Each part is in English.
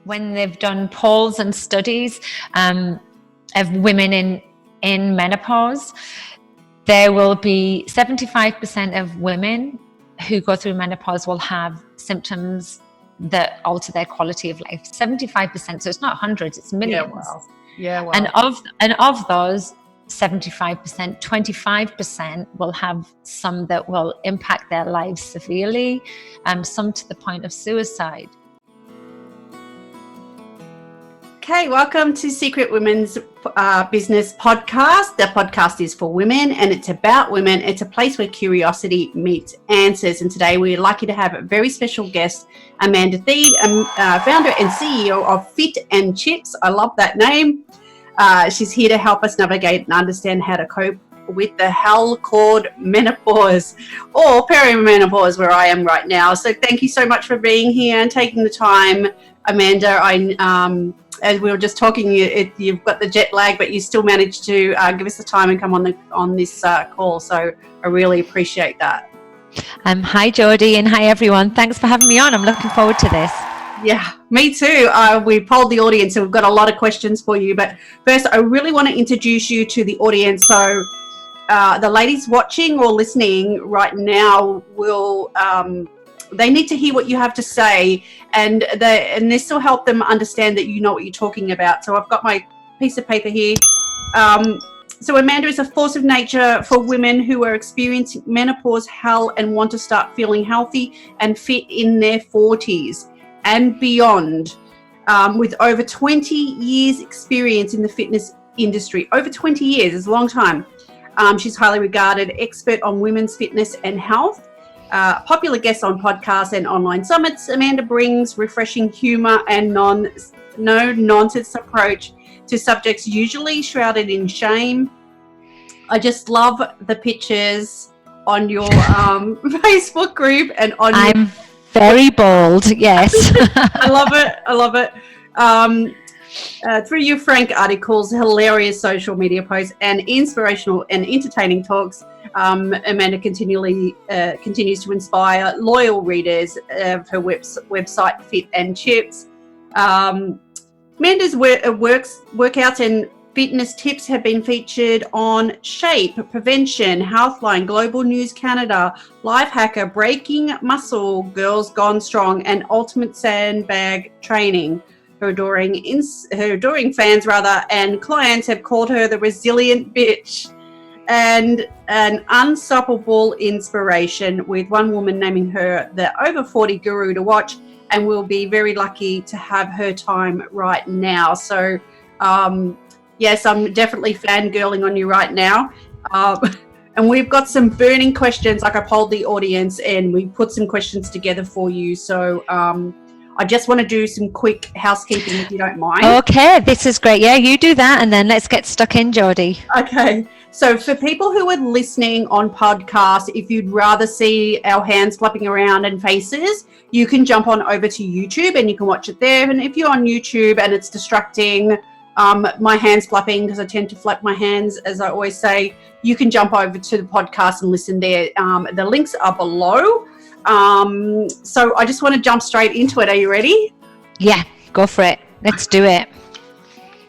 when they've done polls and studies of women in menopause, there will be 75% of women who go through menopause will have symptoms that alter their quality of life. 75%, so it's not hundreds, it's millions. Yeah, wow. And of those 75%, 25% will have some that will impact their lives severely, some to the point of suicide. Okay, welcome to Secret Women's Business Podcast. The podcast is for women and it's about women. It's a place where curiosity meets answers. And today we're lucky to have a very special guest, Amanda Thebe, founder and CEO of FitnChips. I love that name. She's here to help us navigate and understand how to cope with the hell called menopause or perimenopause, where I am right now. So thank you so much for being here and taking the time, Amanda. As we were just talking, you've got the jet lag, but you still managed to give us the time and come on this call. So I really appreciate that. Hi, Jodi, and hi, everyone. Thanks for having me on. I'm looking forward to this. Yeah, me too. We polled the audience, so we've got a lot of questions for you. But first, I really want to introduce you to the audience. So the ladies watching or listening right now will... they need to hear what you have to say, and this will help them understand that you know what you're talking about. So I've got my piece of paper here. So Amanda is a force of nature for women who are experiencing menopause hell and want to start feeling healthy and fit in their 40s and beyond. With over 20 years experience in the fitness industry. Over 20 years is a long time. She's highly regarded expert on women's fitness and health. Popular guest on podcasts and online summits, Amanda brings refreshing humor and no-nonsense approach to subjects usually shrouded in shame. I just love the pictures on your Facebook group and on. I'm very bold, yes. I love it. Through your frank articles, hilarious social media posts, and inspirational and entertaining talks, Amanda continues to inspire loyal readers of her website, FitnChips. Amanda's workouts and fitness tips have been featured on Shape, Prevention, Healthline, Global News Canada, Lifehacker, Breaking Muscle, Girls Gone Strong, and Ultimate Sandbag Training. Her adoring fans and clients have called her the resilient bitch and an unstoppable inspiration, with one woman naming her the over 40 guru to watch, and we'll be very lucky to have her time right now. So yes, I'm definitely fangirling on you right now. And we've got some burning questions, like I polled the audience and we put some questions together for you. So I just want to do some quick housekeeping, if you don't mind. Okay, this is great. Yeah, you do that, and then let's get stuck in, Jodi. Okay. So for people who are listening on podcast, if you'd rather see our hands flapping around and faces, you can jump on over to YouTube and you can watch it there. And if you're on YouTube and it's distracting, my hands flapping, because I tend to flap my hands, as I always say, you can jump over to the podcast and listen there. The links are below. So I just want to jump straight into it. Are you ready? Yeah, go for it. Let's do it.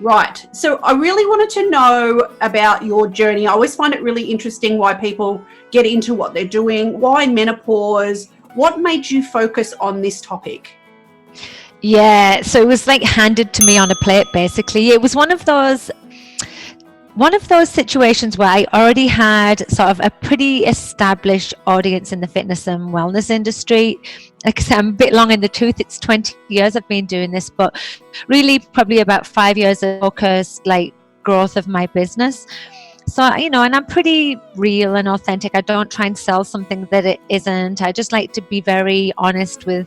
Right. So I really wanted to know about your journey. I always find it really interesting why people get into what they're doing. Why menopause? What made you focus on this topic? Yeah, so it was like handed to me on a plate, basically. It was one of those situations where I already had sort of a pretty established audience in the fitness and wellness industry. Like I said, I'm a bit long in the tooth. It's 20 years I've been doing this, but really probably about 5 years of focused growth of my business. So, and I'm pretty real and authentic. I don't try and sell something that it isn't. I just like to be very honest with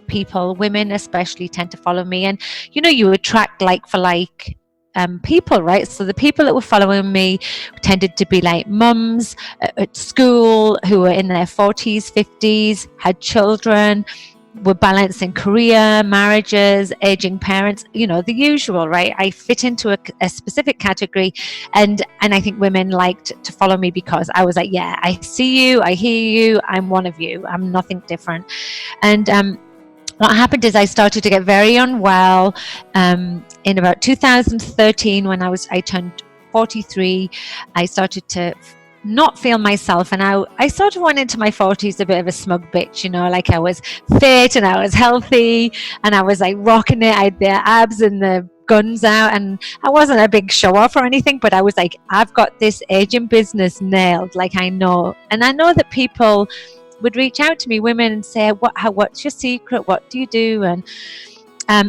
people. Women especially tend to follow me, and you attract like for like people, right? So the people that were following me tended to be like mums at school who were in their 40s, 50s, had children, were balancing career, marriages, aging parents, the usual, right? I fit into a specific category, and I think women liked to follow me because I was like, yeah, I see you, I hear you, I'm one of you, I'm nothing different. And what happened is I started to get very unwell in about 2013 when I turned 43. I started to not feel myself, and I sort of went into my 40s a bit of a smug bitch, like I was fit and I was healthy and I was like rocking it. I had the abs and the guns out, and I wasn't a big show off or anything, but I was like, I've got this aging business nailed. Like I know that people would reach out to me, women, and say, what's your secret? What do you do? And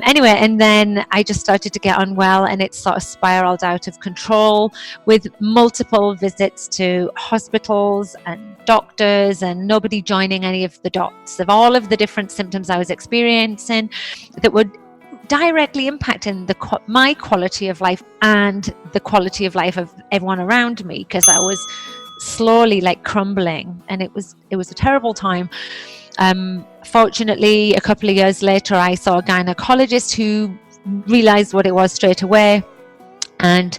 anyway, and then I just started to get unwell, and it sort of spiraled out of control with multiple visits to hospitals and doctors, and nobody joining any of the dots of all of the different symptoms I was experiencing that would directly impacting my quality of life and the quality of life of everyone around me, because I was slowly like crumbling, and it was a terrible time. Fortunately, a couple of years later, I saw a gynecologist who realized what it was straight away and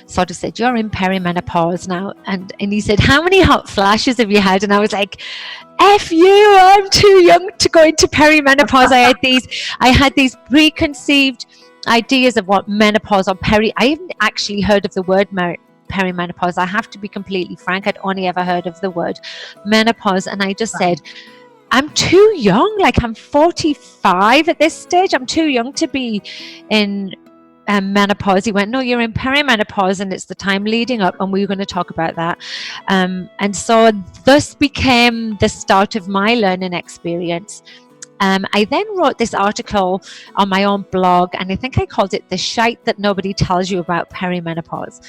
sort of said, you're in perimenopause now. And he said, how many hot flashes have you had? And I was like, F you, I'm too young to go into perimenopause. I had these preconceived ideas of what menopause or I haven't actually heard of the word perimenopause. I have to be completely frank. I'd only ever heard of the word menopause. And I just said, I'm too young. Like I'm 45 at this stage. I'm too young to be in menopause. He went, no, you're in perimenopause and it's the time leading up, and we were going to talk about that. And so this became the start of my learning experience. I then wrote this article on my own blog, and I think I called it The Shite That Nobody Tells You About Perimenopause.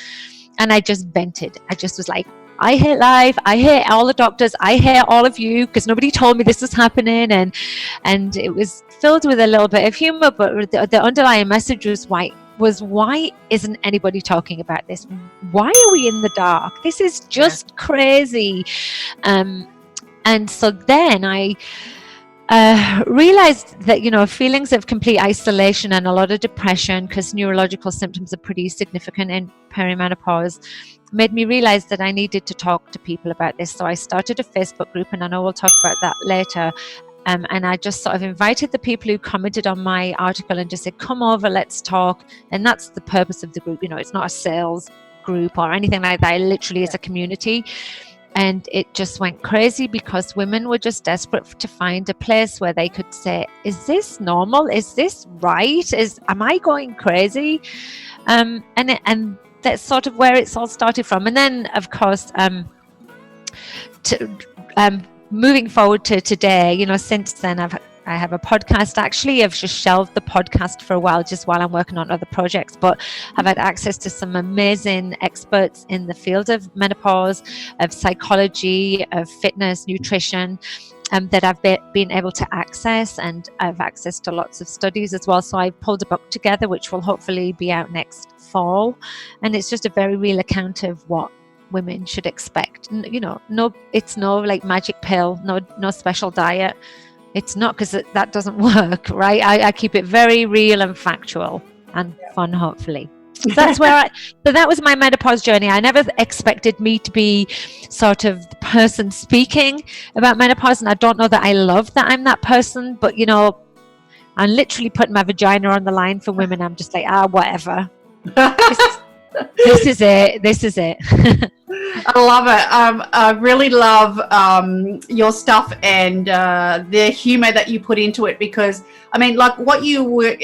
And I just vented. I just was like, I hate life. I hate all the doctors. I hate all of you because nobody told me this was happening. And it was filled with a little bit of humor, but the underlying message was why isn't anybody talking about this? Why are we in the dark? This is just crazy. And so then I realized that, feelings of complete isolation and a lot of depression, because neurological symptoms are pretty significant in perimenopause, made me realize that I needed to talk to people about this. So I started a Facebook group, and I know we'll talk about that later. And I just sort of invited the people who commented on my article and just said, come over, let's talk. And that's the purpose of the group. It's not a sales group or anything like that. It literally is a community. And it just went crazy because women were just desperate to find a place where they could say, is this normal? Is this right? Am I going crazy? And that's sort of where it's all started from. And then, of course, moving forward to today, since then I have a podcast. Actually, I've just shelved the podcast for a while, just while I'm working on other projects, but I've had access to some amazing experts in the field of menopause, of psychology, of fitness, nutrition, that I've been able to access, and I've access to lots of studies as well. So I've pulled a book together, which will hopefully be out next fall, and it's just a very real account of what women should expect. No, it's no like magic pill, no special diet. It's not, because that doesn't work, right? I keep it very real and factual and fun, hopefully. So that's where so that was my menopause journey. I never expected me to be sort of the person speaking about menopause, and I don't know that I love that I'm that person, but I'm literally putting my vagina on the line for women. I'm just like, whatever. This is it. I love it. I really love your stuff and the humor that you put into it, because like what you were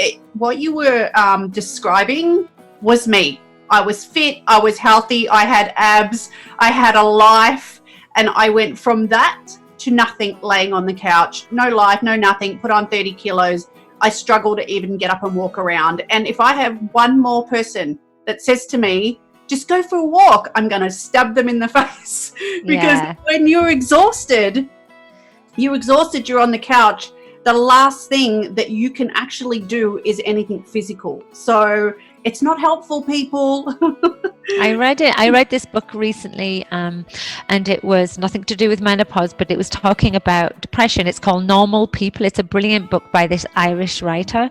describing was me. I was fit, I was healthy, I had abs, I had a life, and I went from that to nothing, laying on the couch, no life, no nothing, put on 30 kilos. I struggle to even get up and walk around. And if I have one more person that says to me, just go for a walk, I'm going to stab them in the face. Because when you're exhausted, you're on the couch. The last thing that you can actually do is anything physical. So it's not helpful, people. I read this book recently, and it was nothing to do with menopause, but it was talking about depression. It's called Normal People. It's a brilliant book by this Irish writer,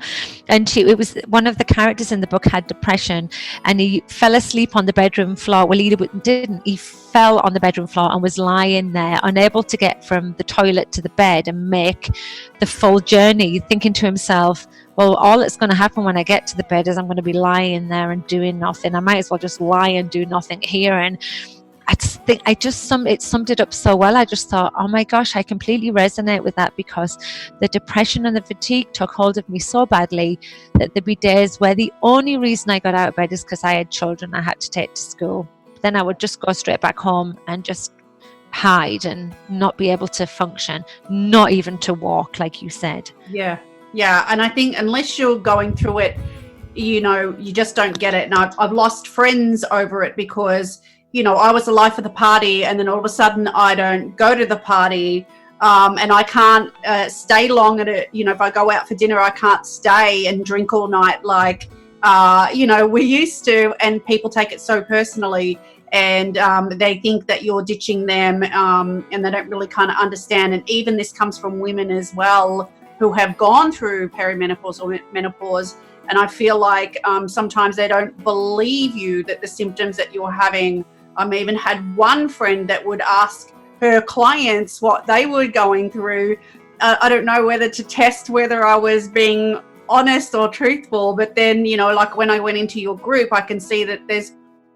and it was one of the characters in the book had depression, and he fell asleep on the bedroom floor. Well, he didn't. He fell on the bedroom floor and was lying there, unable to get from the toilet to the bed and make the full journey, thinking to himself, well, all that's going to happen when I get to the bed is I'm going to be lying there and doing nothing. I might as well just lie and do nothing here. And I think it summed it up so well. I just thought, oh my gosh, I completely resonate with that, because the depression and the fatigue took hold of me so badly that there'd be days where the only reason I got out of bed is because I had children I had to take to school. Then I would just go straight back home and just hide and not be able to function, not even to walk, like you said. Yeah. And I think unless you're going through it, you just don't get it. And I've lost friends over it because, I was the life of the party, and then all of a sudden I don't go to the party, and I can't stay long at it. If I go out for dinner, I can't stay and drink all night like, we used to, and people take it so personally, and they think that you're ditching them, and they don't really kind of understand. And even this comes from women as well who have gone through perimenopause or menopause. And I feel like sometimes they don't believe you that the symptoms that you're having. I even had one friend that would ask her clients what they were going through. I don't know whether to test whether I was being honest or truthful, but then, like when I went into your group, I can see that there's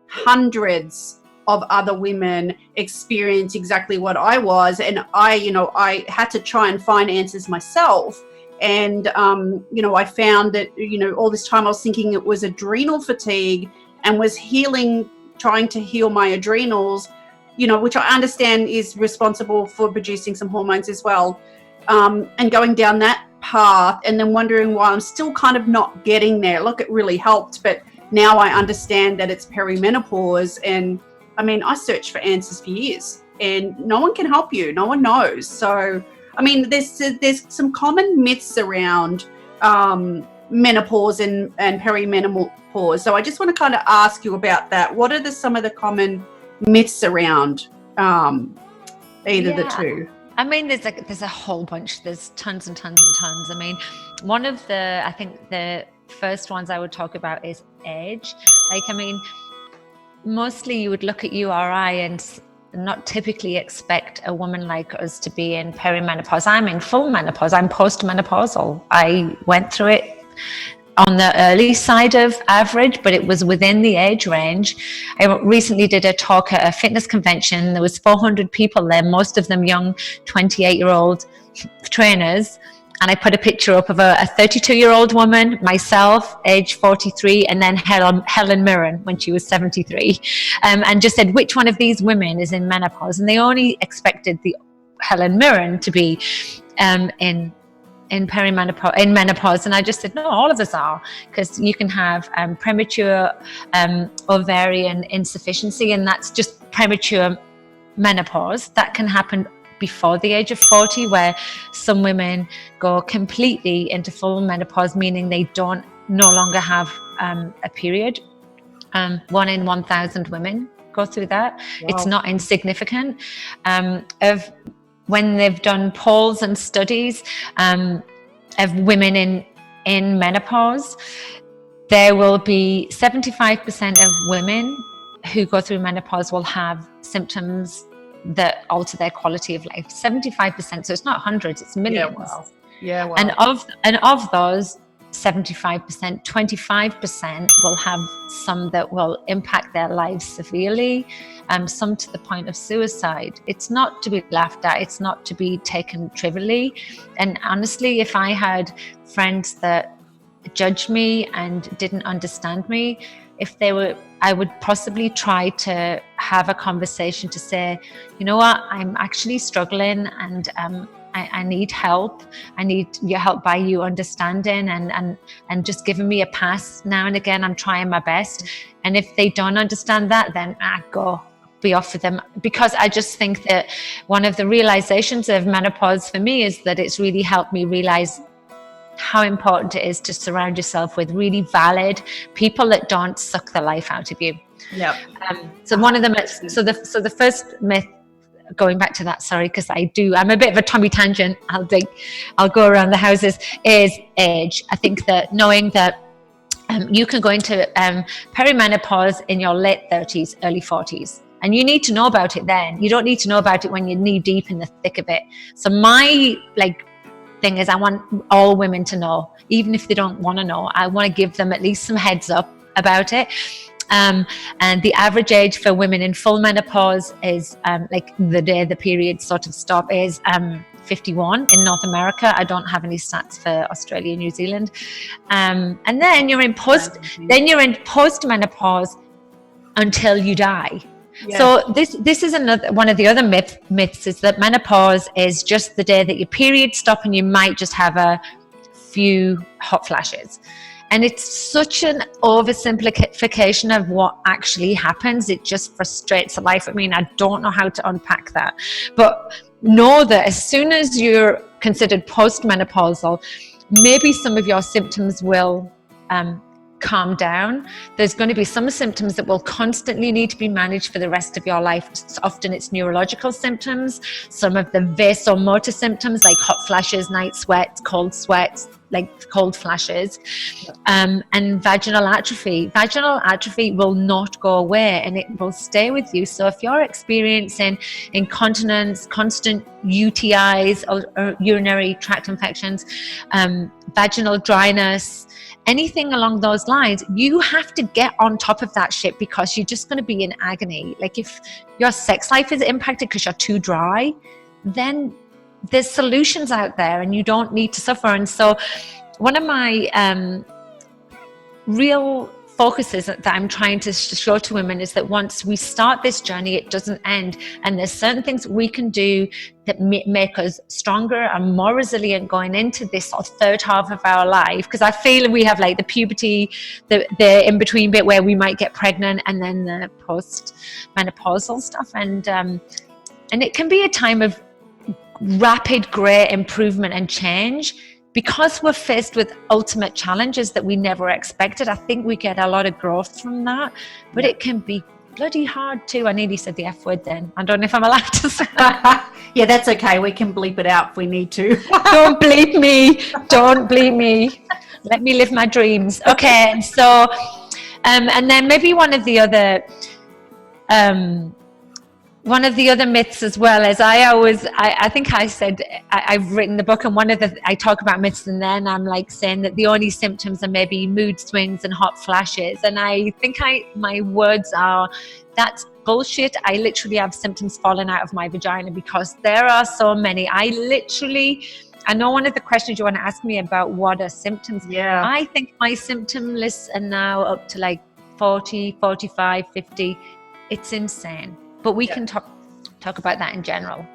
hundreds of other women experience exactly what I was. And I had to try and find answers myself. And, I found that, all this time I was thinking it was adrenal fatigue, and was trying to heal my adrenals, which I understand is responsible for producing some hormones as well. And going down that path, and then wondering why I'm still kind of not getting there. Look, it really helped, but now I understand that it's perimenopause. And I mean, I searched for answers for years, and no one can help you. No one knows. So, I mean, there's some common myths around menopause and perimenopause. So I just want to kind of ask you about that. What are some of the common myths around either the two? I mean, there's a whole bunch. There's tons and tons and tons. I mean, one of I think the first ones I would talk about is age. Mostly you would look at you or I and not typically expect a woman like us to be in perimenopause. I'm in full menopause. I'm postmenopausal. I went through it on the early side of average, but it was within the age range. I recently did a talk at a fitness convention. There was 400 people there, most of them young 28-year-old trainers. And I put a picture up of a 32-year-old woman, myself, age 43, and then Helen Mirren when she was 73, and just said, which one of these women is in menopause? And they only expected the Helen Mirren to be in menopause, and I just said, no, all of us are, because you can have premature ovarian insufficiency, and that's just premature menopause. That can happen before the age of 40, where some women go completely into full menopause, meaning they no longer have a period. 1 in 1,000 women go through that. Wow. It's not insignificant. When they've done polls and studies of women in menopause, there will be 75% of women who go through menopause will have symptoms that alter their quality of life. 75%, so it's not hundreds, it's millions. Yeah, wow. And of those 75%, 25% will have some that will impact their lives severely, some to the point of suicide. It's not to be laughed at, it's not to be taken trivially. And honestly, if I had friends that judged me and didn't understand me, I would possibly try to have a conversation to say, you know what, I'm actually struggling, and I need help. I need your help by you understanding and just giving me a pass now and again. I'm trying my best. And if they don't understand that, then go be off with them. Because I just think that one of the realizations of menopause for me is that it's really helped me realize how important it is to surround yourself with really valid people that don't suck the life out of you. Yeah. So one of them, so the first myth, going back to that, sorry, because I'm a bit of a Tommy tangent, I'll go around the houses, is age. I think that knowing that you can go into perimenopause in your late 30s, early 40s. And you need to know about it then. You don't need to know about it when you're knee deep in the thick of it. So my thing is, I want all women to know, even if they don't want to know. I want to give them at least some heads up about it. And the average age for women in full menopause is the day the periods sort of stop is 51 in North America. I don't have any stats for Australia and New Zealand. And then you're in post-menopause until you die. Yeah. So this is another one of the other myths is that menopause is just the day that your periods stop and you might just have a few hot flashes. And it's such an oversimplification of what actually happens. It just frustrates the life. I mean, I don't know how to unpack that. But know that as soon as you're considered postmenopausal, maybe some of your symptoms will calm down. There's going to be some symptoms that will constantly need to be managed for the rest of your life. Often it's neurological symptoms, some of the vasomotor symptoms like hot flashes, night sweats, like cold flashes, and vaginal atrophy. Vaginal atrophy will not go away and it will stay with you. So if you're experiencing incontinence, constant UTIs or urinary tract infections, vaginal dryness, anything along those lines, you have to get on top of that shit because you're just going to be in agony. Like if your sex life is impacted because you're too dry, then there's solutions out there and you don't need to suffer. And so one of my real focuses that I'm trying to show to women is that once we start this journey, it doesn't end. And there's certain things we can do that make us stronger and more resilient going into this sort of third half of our life. Because I feel we have like the puberty, the in-between bit where we might get pregnant, and then the post-menopausal stuff. And it can be a time of rapid, great improvement and change. Because we're faced with ultimate challenges that we never expected, I think we get a lot of growth from that. But it can be bloody hard too. I nearly said the F word then. I don't know if I'm allowed to say that. Yeah, that's okay. We can bleep it out if we need to. Don't bleep me. Don't bleep me. Let me live my dreams. Okay, and so, and then maybe one of the other myths as well is I think I said I've written the book, and I talk about myths, and then I'm like saying that the only symptoms are maybe mood swings and hot flashes, and I think my words are, that's bullshit. I literally have symptoms falling out of my vagina because there are so many. I know one of the questions you want to ask me about what are symptoms. Yeah. I think my symptom lists are now up to like 40, 45, 50. It's insane. But we can talk about that in general.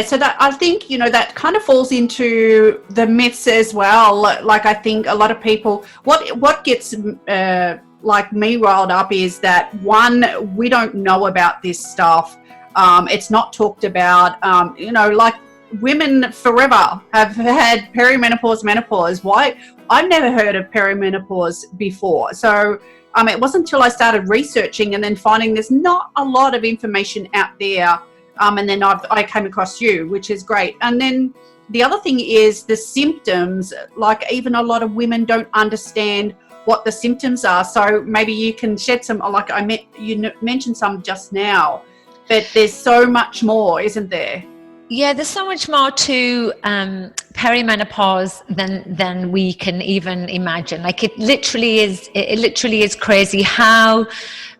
So that I think, that kind of falls into the myths as well. Like I think a lot of people, what gets like me riled up is that, one, we don't know about this stuff. It's not talked about. Like women forever have had perimenopause, menopause. Why? I've never heard of perimenopause before. So it wasn't until I started researching and then finding there's not a lot of information out there. And then I came across you, which is great. And then the other thing is the symptoms. Like even a lot of women don't understand what the symptoms are. So maybe you can shed some, like you mentioned some just now, but there's so much more, isn't there? Yeah, there's so much more to perimenopause than we can even imagine. Like it literally is crazy how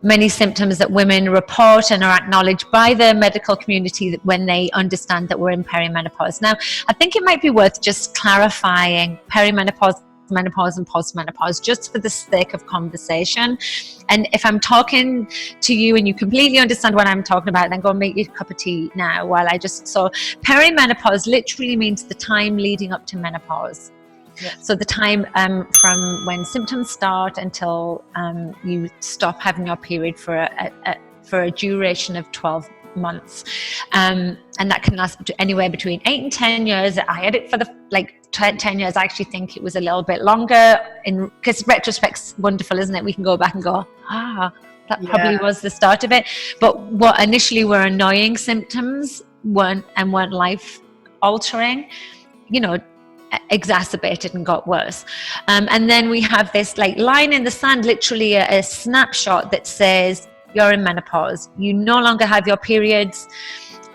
many symptoms that women report and are acknowledged by the medical community when they understand that we're in perimenopause. Now, I think it might be worth just clarifying perimenopause, menopause and postmenopause, just for the sake of conversation. And if I'm talking to you and you completely understand what I'm talking about, then go make your cup of tea now so perimenopause literally means the time leading up to menopause. Yeah. So the time from when symptoms start until you stop having your period for a duration of 12 months. And that can last anywhere between 8 and 10 years. I had it for 10 years. I actually think it was a little bit longer, because retrospect's wonderful, isn't it? We can go back and go, that probably was the start of it. But what initially were annoying symptoms weren't life altering, exacerbated and got worse. And then we have this line in the sand, literally a snapshot that says you're in menopause. You no longer have your periods,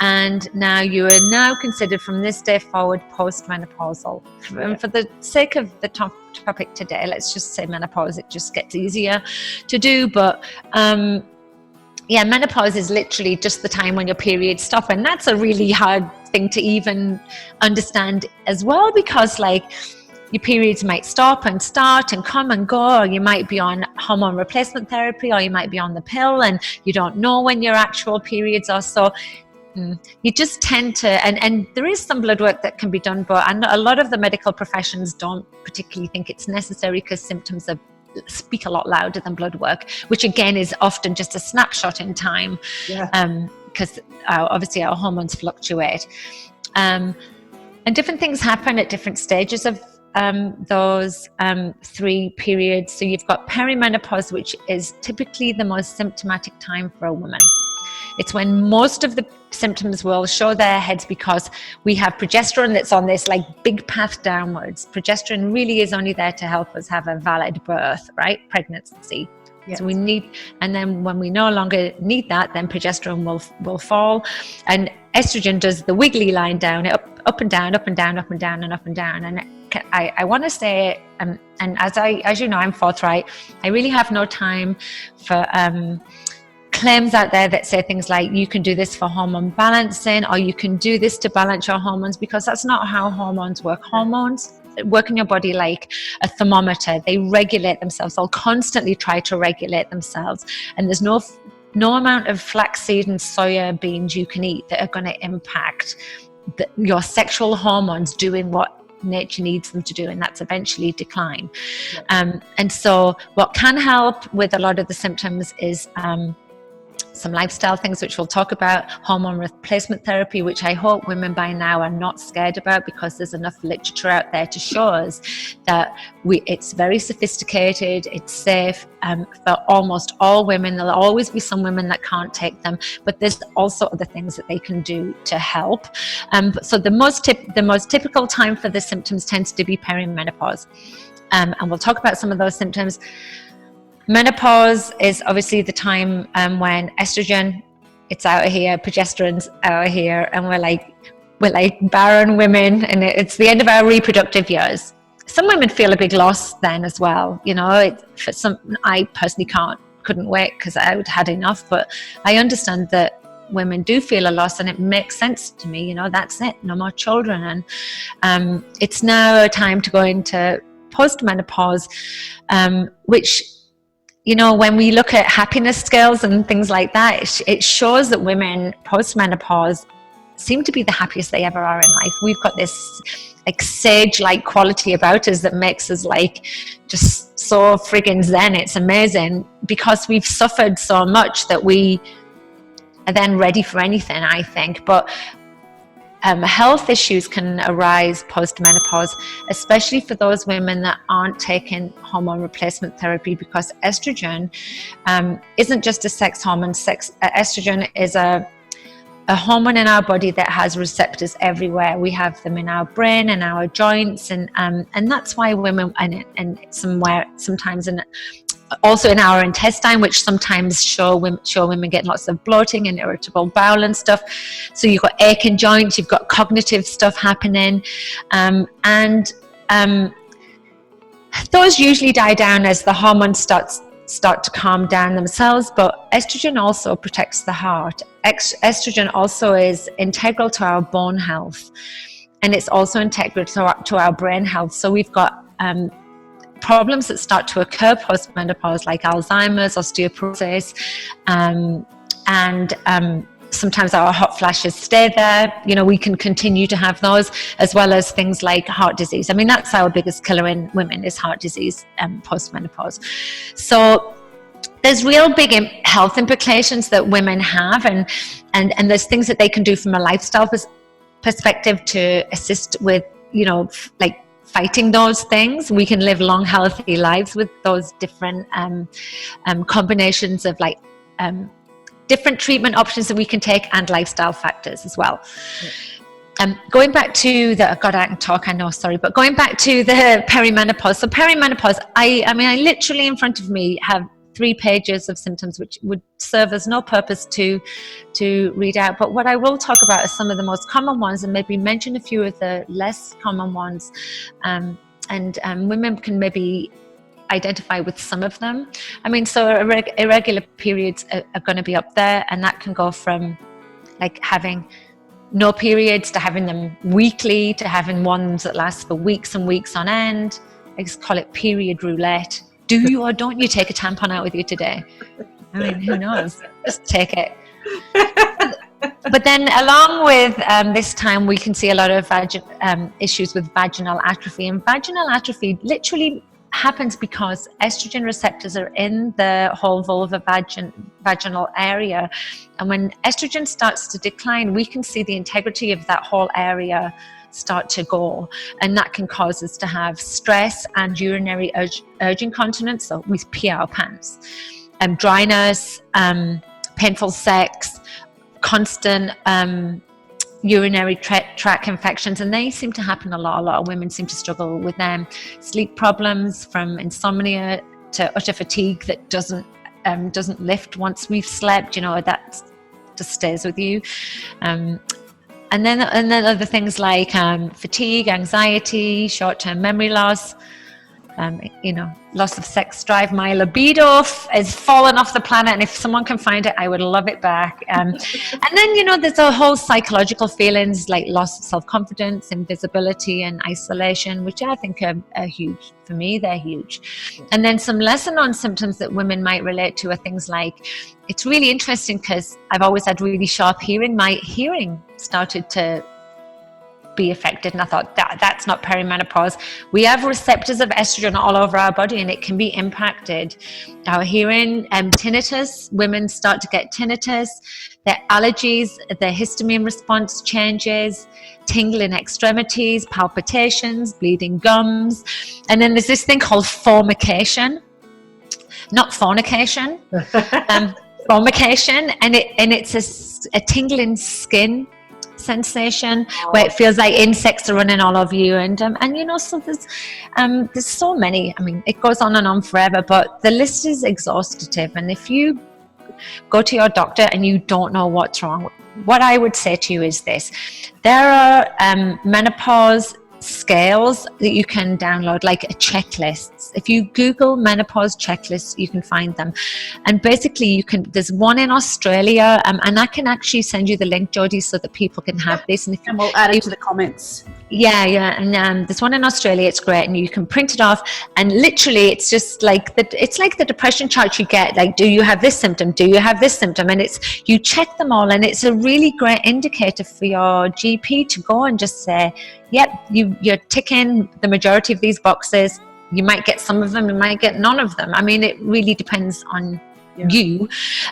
and now you are now considered from this day forward post-menopausal. And for the sake of the topic today, let's just say menopause. It just gets easier to do, but menopause is literally just the time when your periods stop, and that's a really hard thing to even understand as well, because like your periods might stop and start and come and go, or you might be on hormone replacement therapy, or you might be on the pill and you don't know when your actual periods are. So you just tend to, and there is some blood work that can be done, but a lot of the medical professions don't particularly think it's necessary, because symptoms speak a lot louder than blood work, which again is often just a snapshot in time, because obviously our hormones fluctuate, and different things happen at different stages of those 3 periods. So you've got perimenopause, which is typically the most symptomatic time for a woman. It's when most of the symptoms will show their heads, because we have progesterone that's on this like big path downwards. Progesterone really is only there to help us have a valid birth, right? Pregnancy. Yes. So we need, and then when we no longer need that, then progesterone will fall, and estrogen does the wiggly line down, up and down, up and down, up and down, and up and down. And I want to say, and as you know, I'm forthright. I really have no time for claims out there that say things like you can do this for hormone balancing, or you can do this to balance your hormones, because that's not how hormones work. Hormones work in your body like a thermometer. They regulate themselves. They'll constantly try to regulate themselves, and there's no amount of flaxseed and soya beans you can eat that are going to impact your sexual hormones doing what nature needs them to do, and that's eventually decline. And so what can help with a lot of the symptoms is some lifestyle things, which we'll talk about, hormone replacement therapy, which I hope women by now are not scared about, because there's enough literature out there to show us that it's very sophisticated, it's safe for almost all women. There'll always be some women that can't take them, but there's also other things that they can do to help. So the most typical time for the symptoms tends to be perimenopause, and we'll talk about some of those symptoms. Menopause is obviously the time when estrogen, it's out of here, progesterone's out of here, and we're like barren women, and it's the end of our reproductive years. Some women feel a big loss then as well. You know, for some, I personally couldn't wait, because I would had enough, but I understand that women do feel a loss, and it makes sense to me. You know, that's it, no more children, and it's now a time to go into post-menopause, which, you know, when we look at happiness scales and things like that, it shows that women post-menopause seem to be the happiest they ever are in life. We've got this like sage-like quality about us that makes us like just so friggin' zen. It's amazing, because we've suffered so much that we are then ready for anything, I think. But health issues can arise post-menopause, especially for those women that aren't taking hormone replacement therapy, because estrogen isn't just a sex hormone. Estrogen is a hormone in our body that has receptors everywhere. We have them in our brain and our joints, and that's why women, and sometimes also in our intestine, which sometimes show women getting lots of bloating and irritable bowel and stuff. So you've got aching joints, you've got cognitive stuff happening, and those usually die down as the hormones start to calm down themselves. But estrogen also protects the heart. Estrogen also is integral to our bone health, and it's also integral to our brain health. So we've got problems that start to occur post-menopause, like Alzheimer's, osteoporosis, and sometimes our hot flashes stay there. You know, we can continue to have those, as well as things like heart disease. I mean, that's our biggest killer in women, is heart disease post-menopause. So there's real big health implications that women have, and there's things that they can do from a lifestyle perspective to assist with, you know, like fighting those things. We can live long, healthy lives with those different combinations of like different treatment options that we can take, and lifestyle factors as well. Going back to the, God, I can talk, I know, sorry, but going back to the perimenopause. So perimenopause, I mean, I literally in front of me have 3 pages of symptoms, which would serve as no purpose to read out. But what I will talk about are some of the most common ones, and maybe mention a few of the less common ones. And women can maybe identify with some of them. I mean, so irregular periods are going to be up there, and that can go from like having no periods to having them weekly to having ones that last for weeks and weeks on end. I just call it period roulette. Do you or don't you take a tampon out with you today? I mean, who knows? Just take it. But then along with this time, we can see a lot of issues with vaginal atrophy. And vaginal atrophy literally happens because estrogen receptors are in the whole vulva vaginal area. And when estrogen starts to decline, we can see the integrity of that whole area start to go. And that can cause us to have stress and urinary urge incontinence, so we pee our pants, dryness, painful sex, constant urinary tract infections, and they seem to happen a lot. A lot of women seem to struggle with them. Sleep problems, from insomnia to utter fatigue that doesn't lift once we've slept. You know, that just stays with you. And then other things like fatigue, anxiety, short-term memory loss. Loss of sex drive. My libido is fallen off the planet, and if someone can find it, I would love it back. And then, there's a whole psychological feelings like loss of self-confidence, invisibility, and isolation, which I think are huge. For me, they're huge. And then some lesser known symptoms that women might relate to are things like, it's really interesting because I've always had really sharp hearing. My hearing started to be affected, and I thought that's not perimenopause. We have receptors of estrogen all over our body, and it can be impacted. Our hearing, tinnitus, women start to get tinnitus, their allergies, their histamine response changes, tingling extremities, palpitations, bleeding gums. And then there's this thing called formication, not fornication, formication, and it's a tingling skin sensation where it feels like insects are running all over you, and so there's so many. I mean, it goes on and on forever, but the list is exhaustive. And if you go to your doctor and you don't know what's wrong, what I would say to you is this: there are menopause scales that you can download, like a checklist. If you Google menopause checklists, you can find them. And basically there's one in Australia, and I can actually send you the link, Jodi, so that people can have this. And we'll add it to the comments. Yeah. And there's one in Australia, it's great, and you can print it off, and literally it's just like it's like the depression chart you get, like, do you have this symptom? Do you have this symptom? And you check them all, and it's a really great indicator for your GP to go and just say, yep, you're ticking the majority of these boxes. You might get some of them, you might get none of them. I mean, it really depends on you.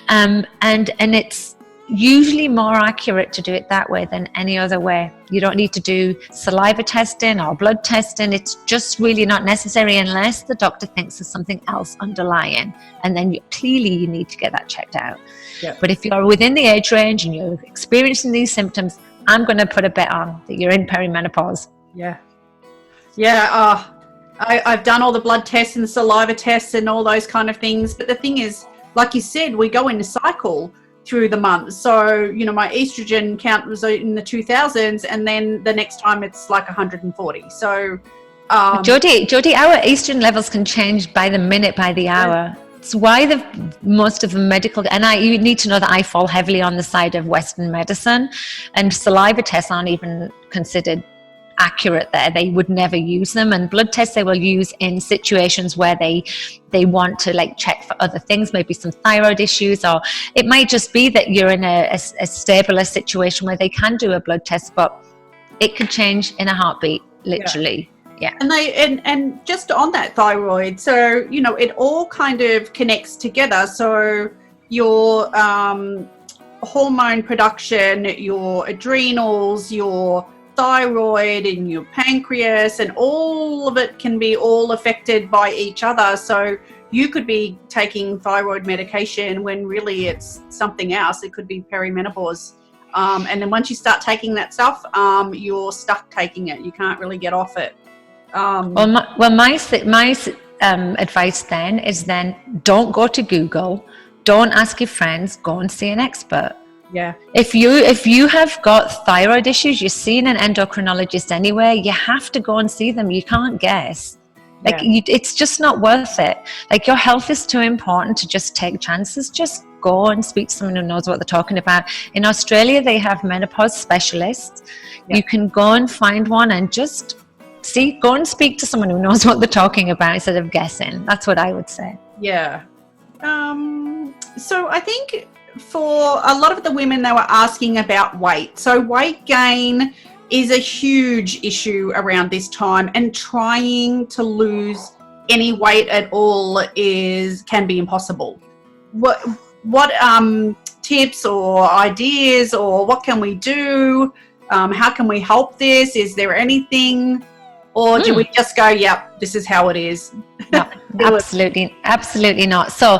And it's usually more accurate to do it that way than any other way. You don't need to do saliva testing or blood testing. It's just really not necessary unless the doctor thinks there's something else underlying. And then you need to get that checked out. Yeah. But if you're within the age range and you're experiencing these symptoms, I'm going to put a bet on that you're in perimenopause. Yeah. I've done all the blood tests and the saliva tests and all those kind of things. But the thing is, like you said, we go in a cycle through the months. So, my estrogen count was in the 2000s, and then the next time it's like 140. So, Jodi, our estrogen levels can change by the minute, by the hour. It's why most of the medical, and you need to know that I fall heavily on the side of Western medicine, and saliva tests aren't even considered accurate there. They would never use them, and blood tests they will use in situations where they want to like check for other things, maybe some thyroid issues, or it might just be that you're in a stable situation where they can do a blood test, but it could change in a heartbeat, literally. Yeah. And just on that thyroid, so it all kind of connects together. So your hormone production, your adrenals, your thyroid, and your pancreas, and all of it can be all affected by each other. So you could be taking thyroid medication when really it's something else. It could be perimenopause. And then once you start taking that stuff, you're stuck taking it. You can't really get off it. My advice then is then don't go to Google, don't ask your friends, go and see an expert. Yeah. If you have got thyroid issues, you're seeing an endocrinologist anyway, you have to go and see them. You can't guess. Like, it's just not worth it. Like, your health is too important to just take chances. Just go and speak to someone who knows what they're talking about. In Australia, they have menopause specialists. You can go and find one and just go and speak to someone who knows what they're talking about instead of guessing. That's what I would say. Yeah. So I think for a lot of the women, they were asking about weight. So weight gain is a huge issue around this time, and trying to lose any weight at all can be impossible. What tips or ideas, or what can we do? How can we help this? Is there anything, or do we just go, yep, this is how it is? No, absolutely not. So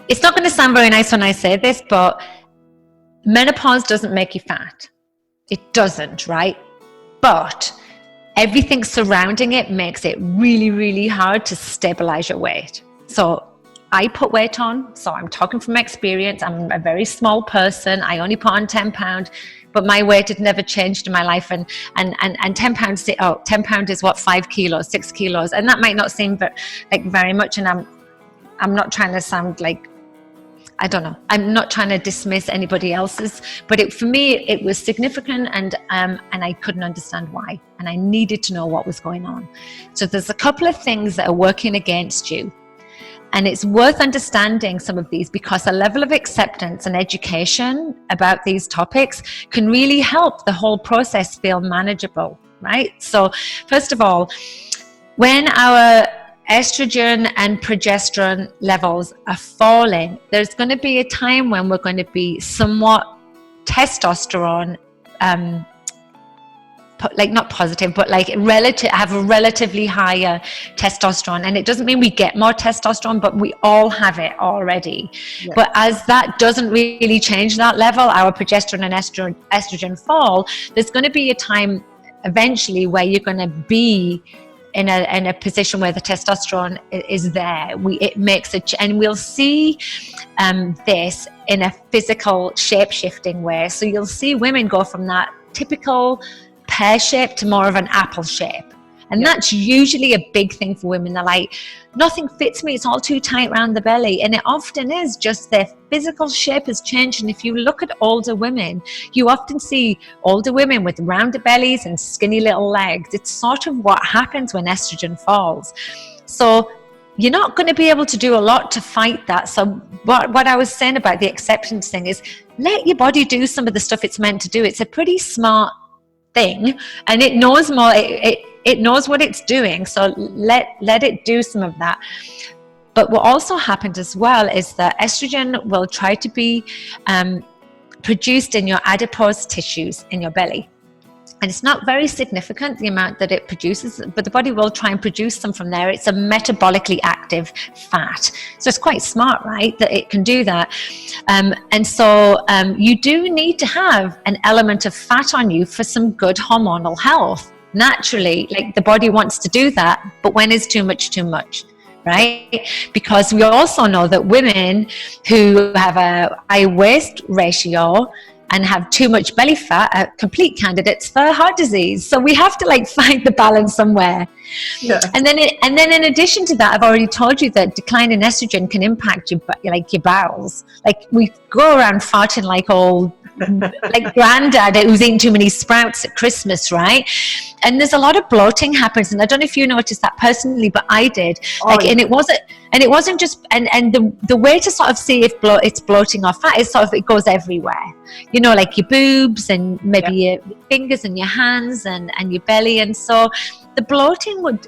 it's not going to sound very nice when I say this, but menopause doesn't make you fat. It doesn't, right? But everything surrounding it makes it really, really hard to stabilize your weight. So I put weight on, so I'm talking from experience. I'm a very small person. I only put on 10 pounds, but my weight had never changed in my life. And 10 pounds, 10 pounds is what, 5 kilos, 6 kilos. And that might not seem very much. And I'm not trying to sound like, I don't know. I'm not trying to dismiss anybody else's, but for me, it was significant, and I couldn't understand why, and I needed to know what was going on. So there's a couple of things that are working against you, and it's worth understanding some of these, because a level of acceptance and education about these topics can really help the whole process feel manageable, right? So first of all, when our estrogen and progesterone levels are falling, there's going to be a time when we're going to be somewhat testosterone, not positive, but have a relatively higher testosterone. And it doesn't mean we get more testosterone, but we all have it already. Yeah. But as that doesn't really change that level, our progesterone and estrogen fall, there's going to be a time eventually where you're going to be in a position where the testosterone is there. It makes and we'll see this in a physical shape-shifting way. So you'll see women go from that typical pear shape to more of an apple shape. And that's usually a big thing for women. They're like, nothing fits me, it's all too tight around the belly. And it often is just their physical shape has changed. And if you look at older women, you often see older women with rounder bellies and skinny little legs. It's sort of what happens when estrogen falls. So you're not going to be able to do a lot to fight that. So what I was saying about the acceptance thing is, let your body do some of the stuff it's meant to do. It's a pretty smart thing, and it knows more. It knows what it's doing, so let it do some of that. But what also happened as well is that estrogen will try to be produced in your adipose tissues in your belly. And it's not very significant, the amount that it produces, but the body will try and produce some from there. It's a metabolically active fat. So it's quite smart, right, that it can do that. And so you do need to have an element of fat on you for some good hormonal health. Naturally, like, the body wants to do that, but when is too much, right? Because we also know that women who have a high waist ratio and have too much belly fat are complete candidates for heart disease. So we have to find the balance somewhere. Yeah. And then in addition to that, I've already told you that decline in estrogen can impact your bowels. Like, we go around farting like old granddad who's eating too many sprouts at Christmas, right? And there's a lot of bloating happens, and I don't know if you noticed that personally, but I did. And it wasn't just, and the way to sort of see if it's bloating or fat is sort of, it goes everywhere, like your boobs and maybe your fingers and your hands and your belly. And so the bloating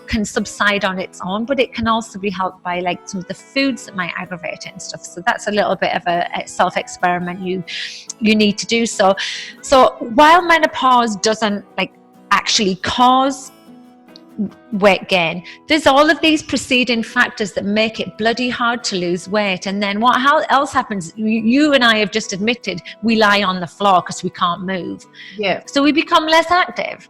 can subside on its own, but it can also be helped by some of the foods that might aggravate it and stuff. So that's a little bit of a self-experiment you need to do. So while menopause doesn't actually cause weight gain, there's all of these preceding factors that make it bloody hard to lose weight. And then what else happens? You and I have just admitted we lie on the floor because we can't move. Yeah. So we become less active.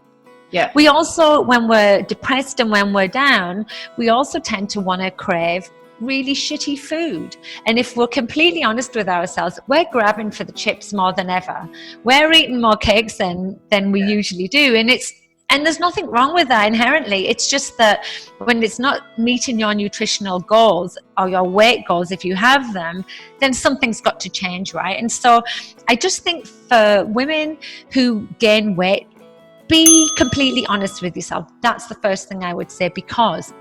Yeah. We also, when we're depressed and when we're down, we also tend to want to crave really shitty food. And if we're completely honest with ourselves, we're grabbing for the chips more than ever. We're eating more cakes than we usually do. And there's nothing wrong with that inherently. It's just that when it's not meeting your nutritional goals or your weight goals, if you have them, then something's got to change, right? And so I just think for women who gain weight, be completely honest with yourself. That's the first thing I would say, because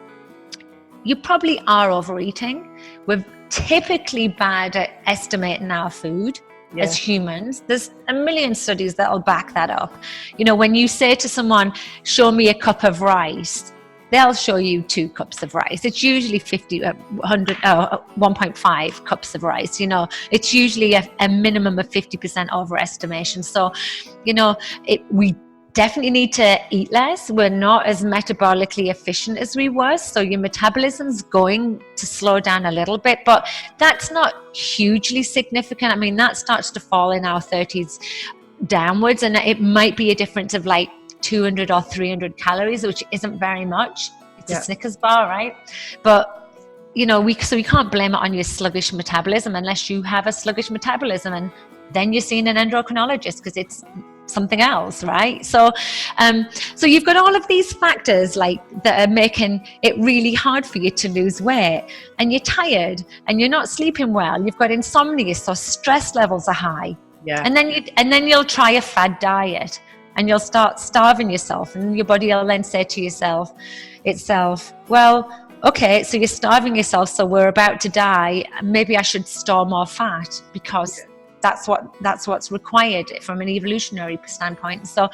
you probably are overeating. We're typically bad at estimating our food. Yeah. As humans, there's a million studies that'll back that up. You know, when you say to someone, show me a cup of rice, they'll show you 2 cups of rice. It's usually 1.5 cups of rice. You know, it's usually a minimum of 50% overestimation. So, you know, we definitely need to eat less. We're not as metabolically efficient as we were, so your metabolism's going to slow down a little bit, but that's not hugely significant. I mean, that starts to fall in our 30s downwards, and it might be a difference of like 200 or 300 calories, which isn't very much. It's a Snickers bar, right? But you know, we can't blame it on your sluggish metabolism unless you have a sluggish metabolism, and then you're seeing an endocrinologist because it's something else, right? So you've got all of these factors like that are making it really hard for you to lose weight, and you're tired and you're not sleeping well. You've got insomnia, so stress levels are high. Yeah. And then you'll try a fad diet and you'll start starving yourself, and your body will then say to itself, well, okay, so you're starving yourself, so we're about to die. Maybe I should store more fat because that's what's required from an evolutionary standpoint. So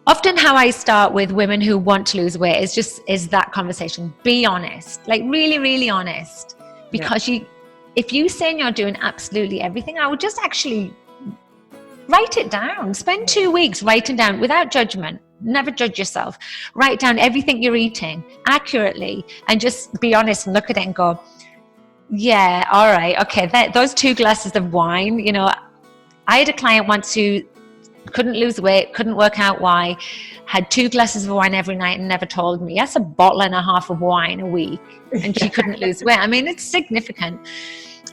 often how I start with women who want to lose weight is that conversation. Be honest, like really, really honest, because if you say you're doing absolutely everything, I would just actually write it down. Spend 2 weeks writing down without judgment. Never judge yourself. Write down everything you're eating accurately and just be honest and look at it and go, yeah, all right, okay, those 2 glasses of wine, you know, I had a client once who couldn't lose weight, couldn't work out why, had 2 glasses of wine every night and never told me. That's a bottle and a half of wine a week, and she couldn't lose weight. I mean, it's significant.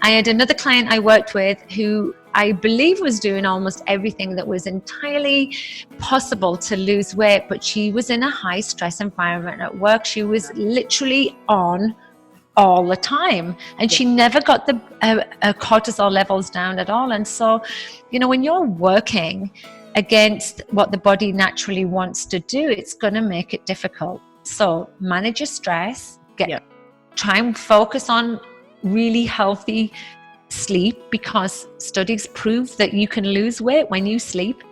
I had another client I worked with who I believe was doing almost everything that was entirely possible to lose weight, but she was in a high stress environment at work. She was literally on all the time, and she never got the cortisol levels down at all. And so, you know, when you're working against what the body naturally wants to do, it's going to make it difficult. So manage your stress, try and focus on really healthy sleep, because studies prove that you can lose weight when you sleep.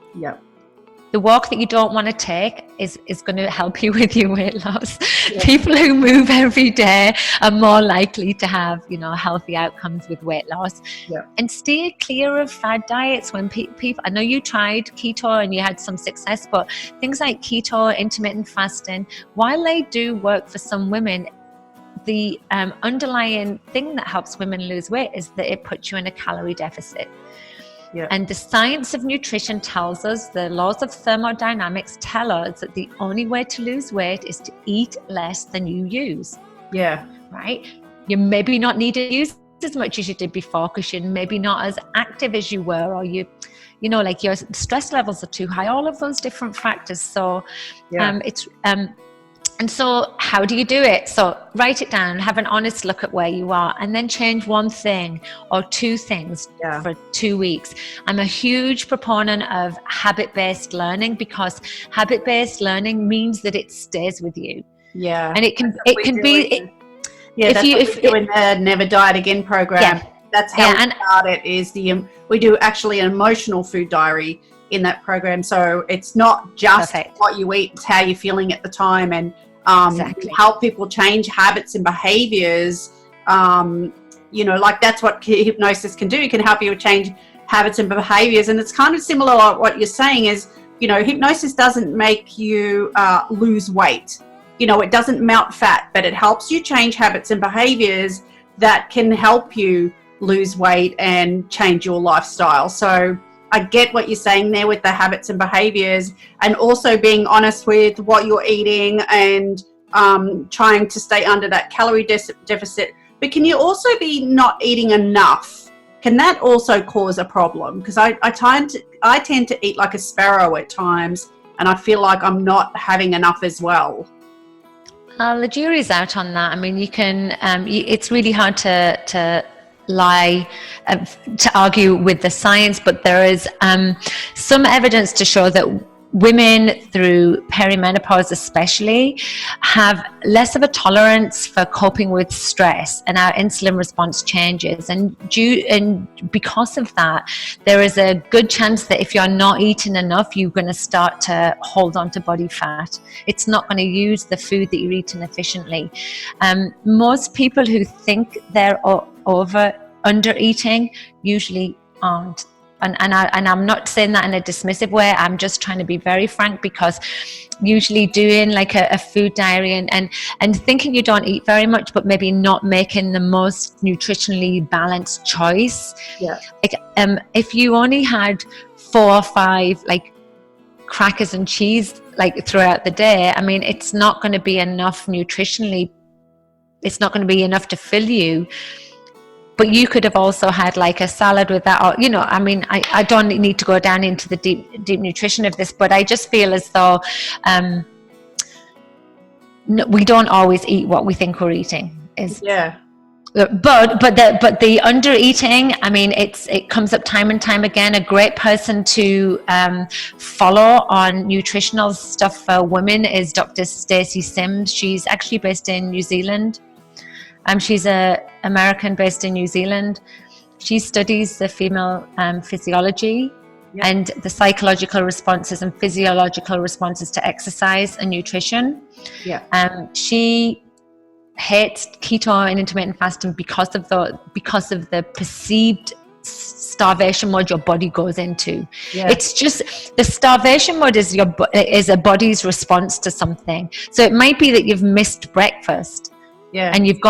The walk that you don't want to take is going to help you with your weight loss. People who move every day are more likely to have, you know, healthy outcomes with weight loss. And steer clear of fad diets. When people, I know you tried keto and you had some success, but things like keto, intermittent fasting, while they do work for some women, the underlying thing that helps women lose weight is that it puts you in a calorie deficit. And the science of nutrition tells us, the laws of thermodynamics tell us that the only way to lose weight is to eat less than you use. Right? You maybe not need to use as much as you did before because you're maybe not as active as you were, or you know, like your stress levels are too high, all of those different factors. So and so how do you do it? So write it down, have an honest look at where you are, and then change 1 thing or 2 things for 2 weeks. I'm a huge proponent of habit-based learning, because habit-based learning means that it stays with you. And it can be if you in the Never Diet Again program. That's how we start it. Is we do actually an emotional food diary in that program, so it's not just what you eat, it's how you're feeling at the time, and help people change habits and behaviors. You know, like that's what hypnosis can do. It can help you change habits and behaviors, and it's kind of similar to what you're saying is, you know, hypnosis doesn't make you lose weight. You know, it doesn't melt fat, but it helps you change habits and behaviors that can help you lose weight and change your lifestyle. So I get what you're saying there with the habits and behaviors, and also being honest with what you're eating and trying to stay under that calorie deficit. But can you also be not eating enough? Can that also cause a problem? Because I tend to eat like a sparrow at times, and I feel like I'm not having enough as well. The jury's out on that. I mean, you can. It's really hard to lie, to argue with the science, but there is some evidence to show that women through perimenopause especially have less of a tolerance for coping with stress, and our insulin response changes, and because of that, there is a good chance that if you're not eating enough, you're going to start to hold on to body fat. It's not going to use the food that you're eating efficiently. Most people who think they're under eating usually aren't. And I'm not saying that in a dismissive way. I'm just trying to be very frank, because usually doing like a food diary and thinking you don't eat very much, but maybe not making the most nutritionally balanced choice. Yeah. Like if you only had 4 or 5 like crackers and cheese like throughout the day, I mean, it's not going to be enough nutritionally. It's not going to be enough to fill you. But you could have also had like a salad with that, or, you know, I mean, I don't need to go down into the deep nutrition of this, but I just feel as though we don't always eat what we think we're eating. Yeah. But the under eating, I mean, it comes up time and time again. A great person to follow on nutritional stuff for women is Dr. Stacey Sims. She's actually based in New Zealand. She's an American based in New Zealand. She studies the female physiology and the psychological responses and physiological responses to exercise and nutrition. Yeah. She hates keto and intermittent fasting because of the perceived starvation mode your body goes into. Yeah. It's just the starvation mode is a body's response to something. So it might be that you've missed breakfast. Yeah. And you've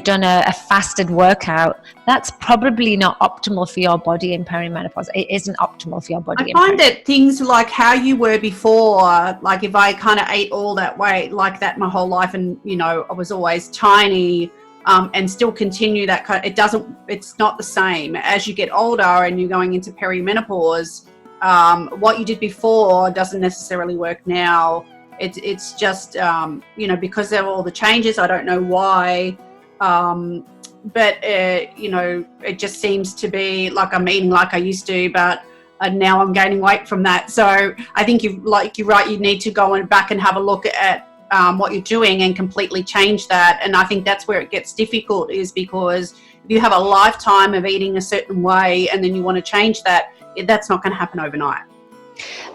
done a fasted workout. That's probably not optimal for your body in perimenopause. It isn't optimal for your body. I find that things like how you were before, like if I kind of ate all that weight like that my whole life, and you know I was always tiny, and still continue that kind of, it's not the same as you get older and you're going into perimenopause. What you did before doesn't necessarily work now. It's just, you know, because of all the changes, I don't know why, but, you know, it just seems to be like I'm eating like I used to, but now I'm gaining weight from that. So I think you're right, you need to go back and have a look at what you're doing and completely change that. And I think that's where it gets difficult, is because if you have a lifetime of eating a certain way and then you want to change that, that's not going to happen overnight.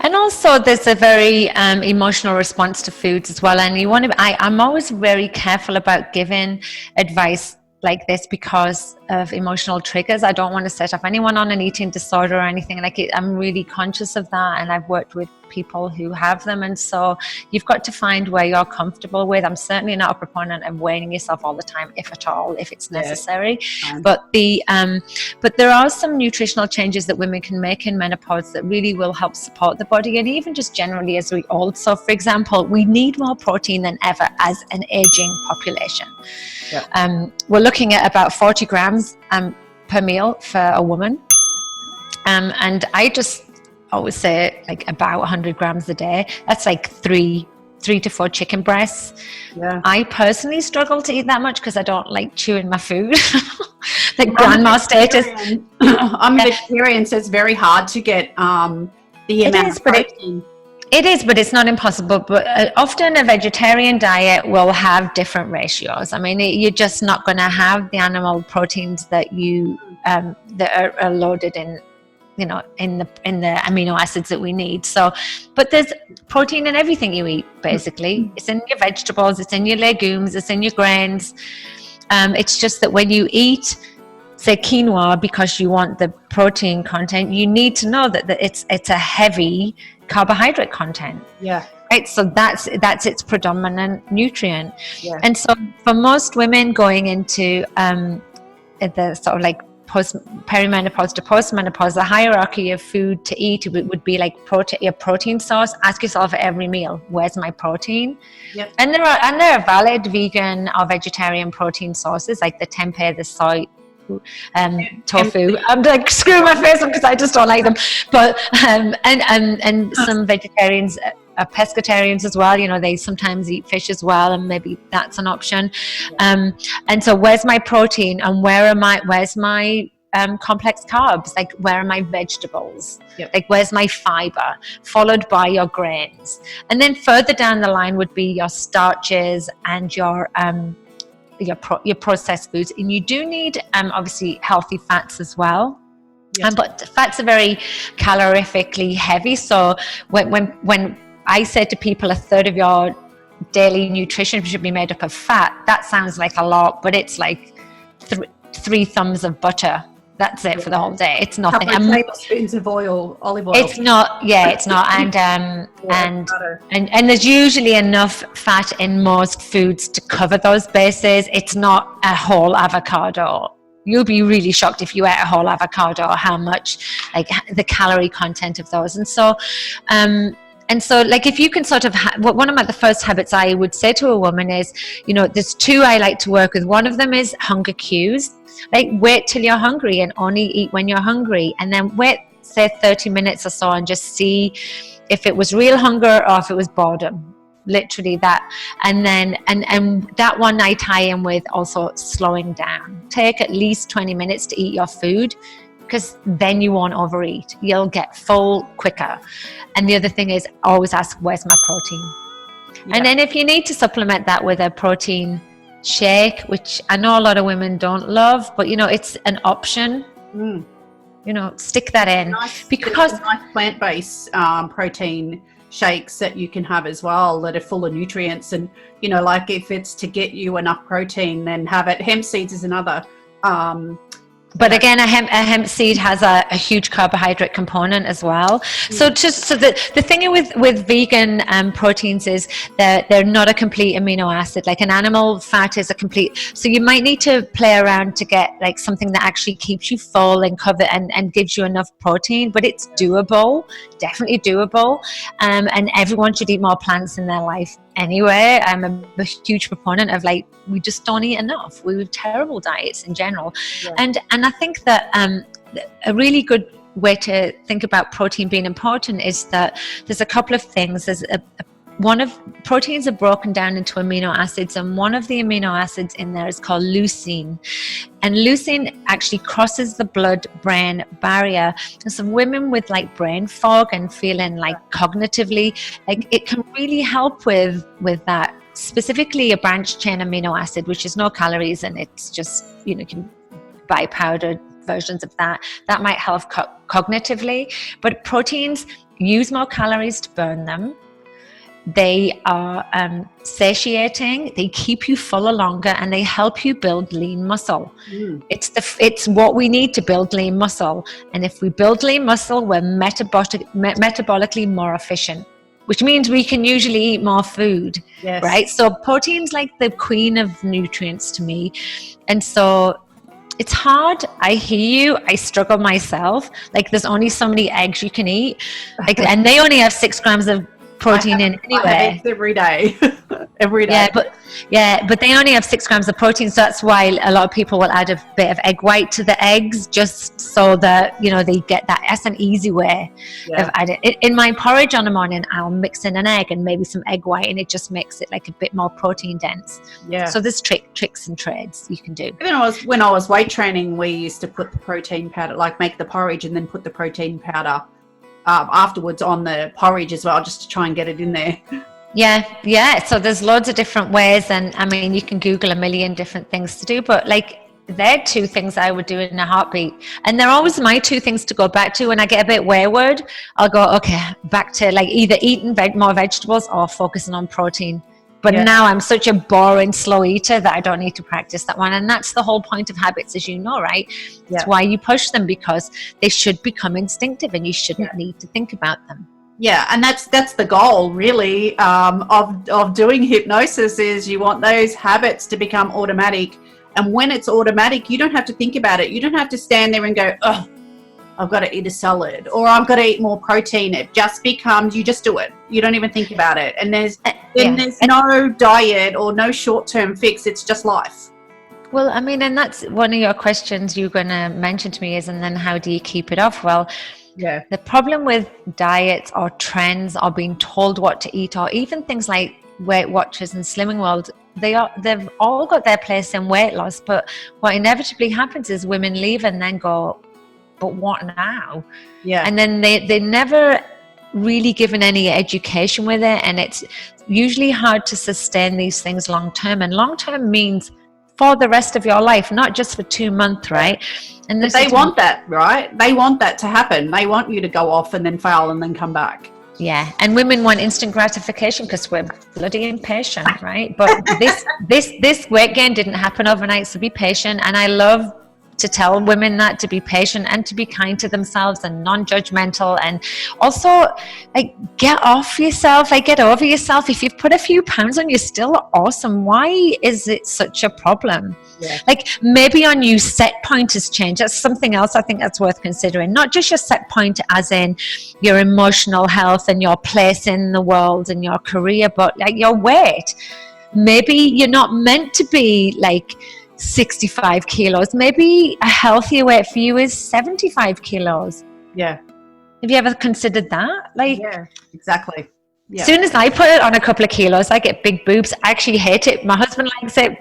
And also there's a very emotional response to foods as well, and I'm always very careful about giving advice like this because of emotional triggers. I don't want to set off anyone on an eating disorder or anything like it. I'm really conscious of that, and I've worked with people who have them, and so you've got to find where you're comfortable with. I'm certainly not a proponent of weighing yourself all the time, if at all, if it's necessary. Yeah. But there are some nutritional changes that women can make in menopause that really will help support the body, and even just generally as we old. So for example, we need more protein than ever as an aging population. Yeah. We're looking at about 40 grams per meal for a woman, and I just always say like about 100 grams a day. That's like 3 to 4 chicken breasts. Yeah. I personally struggle to eat that much because I don't like chewing my food. Like grandma status. I'm a vegetarian, so it's very hard to get the amount of protein. It is, but it's not impossible. But often a vegetarian diet will have different ratios. I mean, you're just not going to have the animal proteins that that are loaded in, you know, in the amino acids that we need. So, but there's protein in everything you eat, basically. Mm-hmm. It's in your vegetables, it's in your legumes, it's in your grains. It's just that when you eat, say, quinoa, because you want the protein content, you need to know that it's a heavy carbohydrate content. Yeah. Right. So that's its predominant nutrient. Yeah. And so for most women going into the sort of like perimenopause to postmenopause, the hierarchy of food to eat would be like your protein source. Ask yourself at every meal, where's my protein? Yep. And there are valid vegan or vegetarian protein sources like the tempeh, the soy, tofu. I'm like screwing my face up because I just don't like them. But and some vegetarians are pescatarians as well. You know, they sometimes eat fish as well, and maybe that's an option. And so where's my protein, and where's my complex carbs? Like, where are my vegetables? Yep. Like, where's my fiber? Followed by your grains, and then further down the line would be your starches and your processed foods. And you do need obviously healthy fats as well. Yes. But fats are very calorifically heavy. So when I say to people a third of your daily nutrition should be made up of fat, that sounds like a lot, but it's like 3 thumbs of butter. That's it for the whole day. It's nothing. Couple of tablespoons of olive oil. It's not. Yeah, it's not. And there's usually enough fat in most foods to cover those bases. It's not a whole avocado. You'll be really shocked if you ate a whole avocado, how much, like, the calorie content of those. And so like, if you can sort of one of the first habits I would say to a woman is, you know, there's 2 I like to work with. One of them is hunger cues. Like, wait till you're hungry and only eat when you're hungry, and then wait, say 30 minutes or so, and just see if it was real hunger or if it was boredom. Literally that. And then and that one I tie in with also slowing down. Take at least 20 minutes to eat your food, because then you won't overeat. You'll get full quicker. And the other thing is, always ask, where's my protein? Yeah. And then if you need to supplement that with a protein shake, which I know a lot of women don't love, but, you know, it's an option. You know, stick that in. Because nice plant-based protein shakes that you can have as well that are full of nutrients. And, you know, like, if it's to get you enough protein, then have it. Hemp seeds is another. But again, a hemp seed has a huge carbohydrate component as well. So the thing with vegan proteins is that they're not a complete amino acid. Like, an animal fat is a complete. So you might need to play around to get like something that actually keeps you full and cover and gives you enough protein. But it's doable, definitely doable. And everyone should eat more plants in their life anyway. I'm a huge proponent of, like, we just don't eat enough. We have terrible diets in general. Yeah. And I think that a really good way to think about protein being important is that there's a couple of things. There's proteins are broken down into amino acids, and one of the amino acids in there is called leucine. And leucine actually crosses the blood-brain barrier. And so women with, like, brain fog and feeling like cognitively, like, it can really help with that. Specifically a branched chain amino acid, which is no calories, and it's just, you know, you can buy powdered versions of that. That might help cognitively. But proteins use more calories to burn them. They are satiating, they keep you fuller longer, and they help you build lean muscle. It's what we need to build lean muscle. And if we build lean muscle, we're metabolically more efficient, which means we can usually eat more food, yes. Right? So protein's like the queen of nutrients to me. And so it's hard. I hear you. I struggle myself. Like, there's only so many eggs you can eat. Like, and they only have 6 grams of protein in anyway. I have eggs every day. Every day. But they only have 6 grams of protein, so that's why a lot of people will add a bit of egg white to the eggs, just so that, you know, they get that. That's an easy way of adding it. In my porridge on the morning, I'll mix in an egg and maybe some egg white, and it just makes it like a bit more protein dense. Yeah. So there's tricks and trades you can do. When I was weight training, we used to put the protein powder, like, make the porridge and then put the protein powder afterwards on the porridge as well, just to try and get it in there. Yeah. So there's loads of different ways, and I mean, you can Google a million different things to do, but, like, they're 2 things I would do in a heartbeat. And they're always my 2 things to go back to when I get a bit wayward. I'll go, okay, back to, like, either eating more vegetables or focusing on protein. But now I'm such a boring, slow eater that I don't need to practice that one. And that's the whole point of habits, as you know, right? It's why you push them, because they should become instinctive and you shouldn't need to think about them. Yeah, and that's the goal, really, of doing hypnosis, is you want those habits to become automatic And when it's automatic, you don't have to think about it. You don't have to stand there and go, oh, I've got to eat a salad, or I've got to eat more protein. It just becomes, you just do it. You don't even think about it. And there's no diet or no short-term fix. It's just life. Well, I mean, and that's one of your questions you're going to mention to me is, and then how do you keep it off? Well, yeah, the problem with diets or trends or being told what to eat, or even things like Weight Watchers and Slimming World, they've all got their place in weight loss. But what inevitably happens is women leave and then go, but what now? Yeah. And then they never really given any education with it, and it's usually hard to sustain these things long term. And long term means for the rest of your life, not just for 2 months, right? And they want that, right? They want that to happen. They want you to go off and then fail and then come back. Yeah, and women want instant gratification because we're bloody impatient, right? But this weight gain didn't happen overnight, so be patient. And I love to tell women that, to be patient and to be kind to themselves and non-judgmental, and also like get off yourself, like get over yourself. If you've put a few pounds on, you're still awesome. Why is it such a problem? Yeah. Like maybe your new set point has changed. That's something else I think that's worth considering. Not just your set point as in your emotional health and your place in the world and your career, but like your weight. Maybe you're not meant to be like 65 kilos. Maybe a healthier weight for you is 75 kilos. Yeah. Have you ever considered that? Like, yeah, exactly. Yeah. As soon as I put it on a couple of kilos, I get big boobs. I actually hate it. My husband likes it.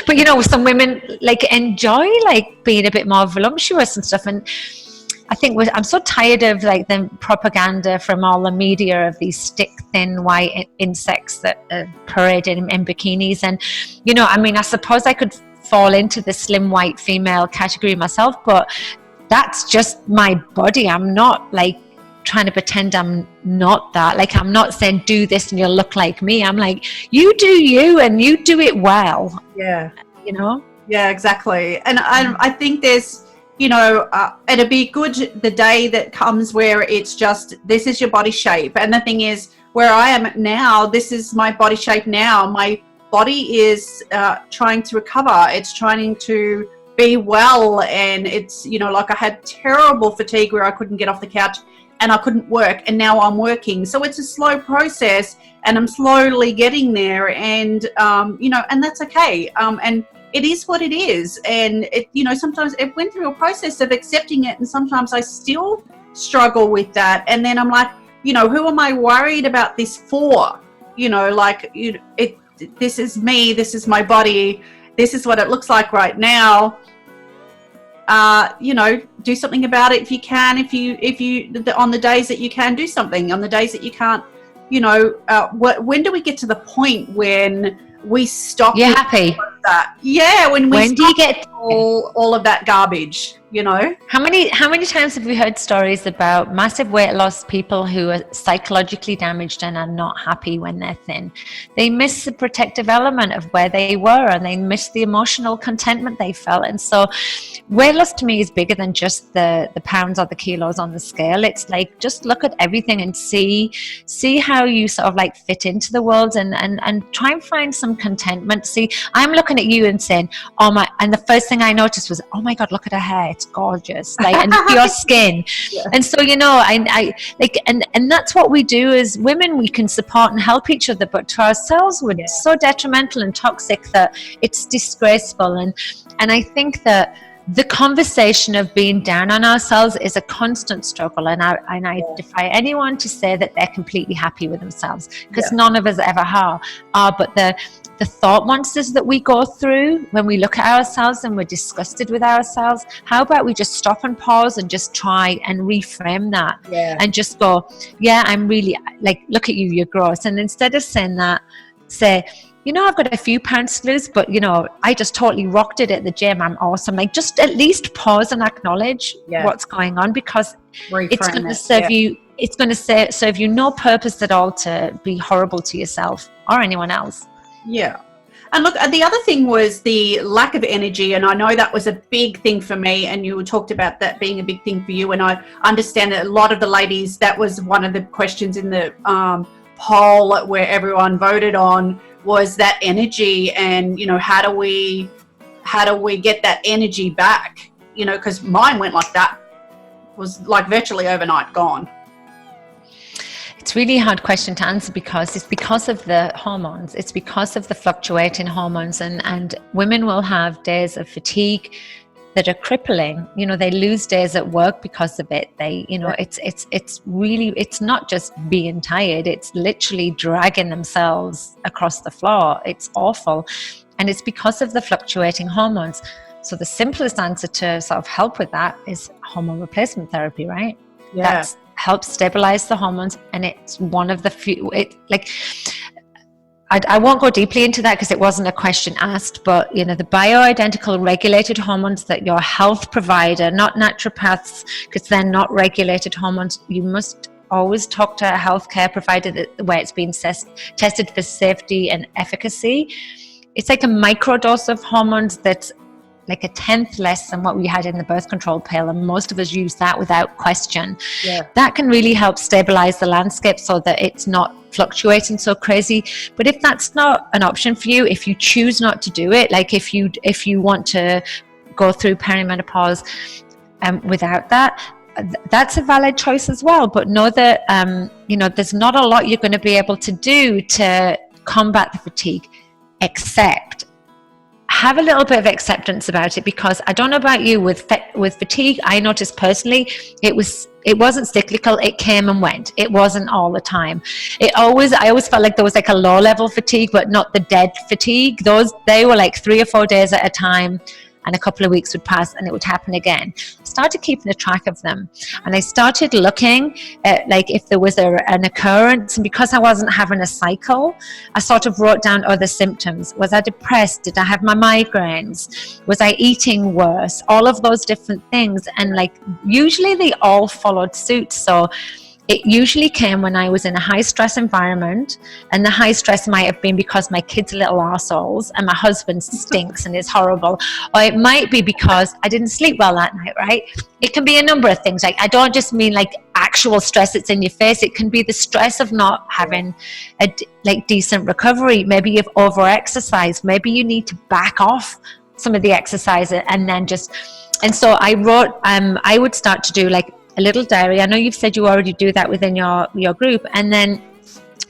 But you know, some women like enjoy like being a bit more voluptuous and stuff. And I think I'm so tired of like the propaganda from all the media of these stick thin white insects that are parading in bikinis. And, you know, I mean, I suppose I could fall into the slim white female category myself, but that's just my body. I'm not like trying to pretend I'm not that. Like, I'm not saying do this and you'll look like me. I'm like, you do you and you do it well. Yeah. You know? Yeah, exactly. And I think there's, you know, it'd be good the day that comes where it's just, this is your body shape. And the thing is, where I am now, this is my body shape now. My body is trying to recover. It's trying to be well. And it's, you know, like I had terrible fatigue where I couldn't get off the couch and I couldn't work. And now I'm working. So it's a slow process and I'm slowly getting there. And, you know, and that's okay. And it is what it is. And it, you know, sometimes it went through a process of accepting it. And sometimes I still struggle with that. And then I'm like, you know, who am I worried about this for? You know, like this is me, this is my body, this is what it looks like right now. You know, do something about it if you can, if you on the days that you can do something, on the days that you can't, you know, when do we get to the point when we stop? You're happy. That? Yeah, when do you get all of that garbage, you know? How many times have we heard stories about massive weight loss people who are psychologically damaged and are not happy when they're thin? They miss the protective element of where they were, and they miss the emotional contentment they felt. And so weight loss to me is bigger than just the pounds or the kilos on the scale. It's like, just look at everything and see how you sort of like fit into the world, and try and find some contentment. See, I'm looking at you and saying, oh my, and the first thing I noticed was, oh my God, look at her hair, it's gorgeous, like, and your skin. Yeah. And so, you know, I like, and that's what we do as women. We can support and help each other, but to ourselves we're so detrimental and toxic that it's disgraceful. And I think that the conversation of being down on ourselves is a constant struggle, and I defy anyone to say that they're completely happy with themselves, because none of us ever are. But the thought monsters that we go through when we look at ourselves and we're disgusted with ourselves, how about we just stop and pause and just try and reframe that, and just go, yeah, I'm really, like, look at you, you're gross. And instead of saying that, say, you know, I've got a few pounds to lose, but, you know, I just totally rocked it at the gym. I'm awesome. Like, just at least pause and acknowledge what's going on, because it's going to serve you. It's going to serve you no purpose at all to be horrible to yourself or anyone else. Yeah. And look, the other thing was the lack of energy. And I know that was a big thing for me. And you talked about that being a big thing for you. And I understand that a lot of the ladies, that was one of the questions in the poll where everyone voted on, was that energy. And, you know, how do we how do we get that energy back? You know, because mine went like that, was like virtually overnight gone. It's a really hard question to answer because it's because of the hormones. It's because of the fluctuating hormones, and women will have days of fatigue that are crippling. You know, they lose days at work because of it. They, you know, it's really, it's not just being tired. It's literally dragging themselves across the floor. It's awful. And it's because of the fluctuating hormones. So the simplest answer to sort of help with that is hormone replacement therapy, right? Yeah. That's helps stabilize the hormones, and it's one of the few, I won't go deeply into that because it wasn't a question asked, but you know, the bioidentical regulated hormones that your health provider, not naturopaths, because they're not regulated hormones, you must always talk to a healthcare provider where it's been tested for safety and efficacy. It's like a microdose of hormones that's like a tenth less than what we had in the birth control pill, and most of us use that without question. Yeah. That can really help stabilize the landscape so that it's not fluctuating so crazy. But if that's not an option for you, if you choose not to do it, like if you want to go through perimenopause without that, that's a valid choice as well. But know that you know, there's not a lot you're going to be able to do to combat the fatigue, except have a little bit of acceptance about it. Because I don't know about you, with fatigue, I noticed personally it wasn't cyclical. It came and went. It wasn't all the time. I always felt like there was like a low level fatigue, but not the dead fatigue. They were like 3 or 4 days at a time, and a couple of weeks would pass and it would happen again. I started keeping a track of them, and I started looking at like if there was an occurrence. And because I wasn't having a cycle, I sort of wrote down other symptoms. Was I depressed? Did I have my migraines? Was I eating worse? All of those different things. And like usually they all followed suit. So it usually came when I was in a high stress environment, and the high stress might have been because my kids are little arseholes and my husband stinks and is horrible. Or it might be because I didn't sleep well that night, right? It can be a number of things. Like, I don't just mean like actual stress that's in your face. It can be the stress of not having a decent recovery. Maybe you've over-exercised. Maybe you need to back off some of the exercise and then just... And so I wrote, I would start to do like a little diary. I know you've said you already do that within your group, and then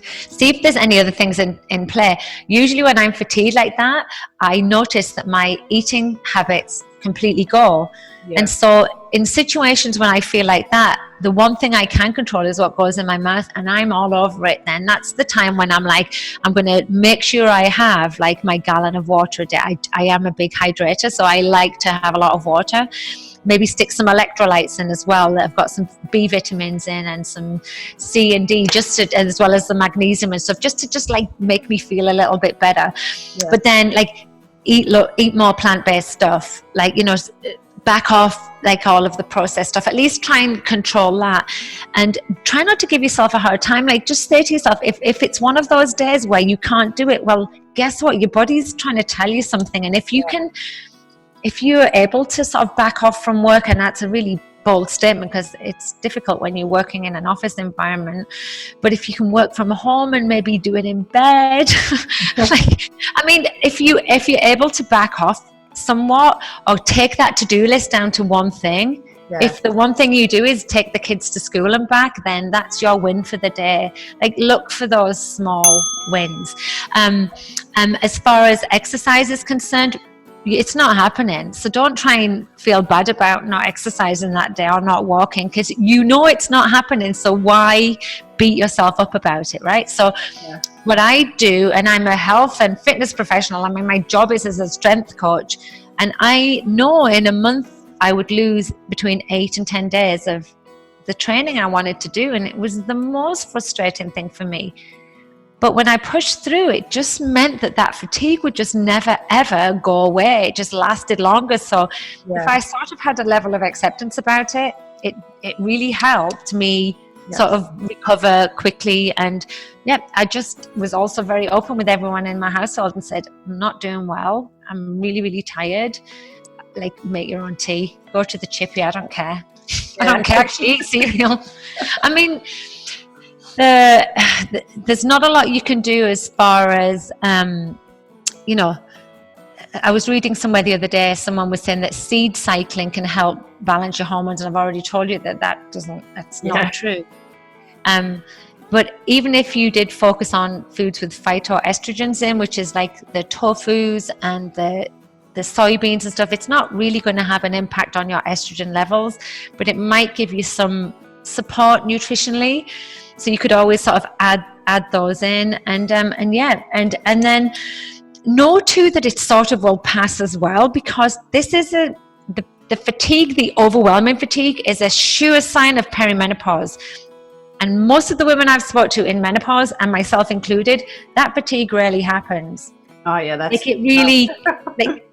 see if there's any other things in play. Usually when I'm fatigued like that, I notice that my eating habits completely go. Yeah. And so in situations when I feel like that, the one thing I can control is what goes in my mouth, and I'm all over it then. That's the time when I'm like, I'm going to make sure I have like my gallon of water a day. I am a big hydrator, so I like to have a lot of water. Maybe stick some electrolytes in as well. I've got some B vitamins in and some C and D, as well as the magnesium and stuff, just to like make me feel a little bit better. Yeah. But then like eat more plant-based stuff, like, you know, back off like all of the processed stuff. At least try and control that, and try not to give yourself a hard time. Like, just say to yourself, if it's one of those days where you can't do it, well, guess what? Your body's trying to tell you something. And if you're able to sort of back off from work, and that's a really bold statement because it's difficult when you're working in an office environment, but if you can work from home and maybe do it in bed, like, I mean, if you're able to back off somewhat, or take that to-do list down to one thing. Yeah. If the one thing you do is take the kids to school and back, then that's your win for the day. Like, look for those small wins. As far as exercise is concerned, it's not happening. So don't try and feel bad about not exercising that day or not walking, because you know it's not happening. So why beat yourself up about it, right? So what I do, and I'm a health and fitness professional, I mean, my job is as a strength coach, and I know in a month I would lose between 8 and 10 days of the training I wanted to do. And it was the most frustrating thing for me. But when I pushed through, it just meant that fatigue would just never, ever go away. It just lasted longer. So if I sort of had a level of acceptance about it, it really helped me sort of recover quickly. And I just was also very open with everyone in my household and said, I'm not doing well. I'm really, really tired. Like, make your own tea. Go to the chippy. I don't care. I don't care. Actually, eat cereal. I mean... there's not a lot you can do as far as, you know, I was reading somewhere the other day, someone was saying that seed cycling can help balance your hormones, and I've already told you that's not true. But even if you did focus on foods with phytoestrogens in, which is like the tofus and the soybeans and stuff, it's not really going to have an impact on your estrogen levels, but it might give you some support nutritionally. So you could always sort of add those in, and then know too that it sort of will pass as well, because this is the fatigue, the overwhelming fatigue, is a sure sign of perimenopause. And most of the women I've spoke to in menopause, and myself included, that fatigue rarely happens. Oh yeah, that's like it really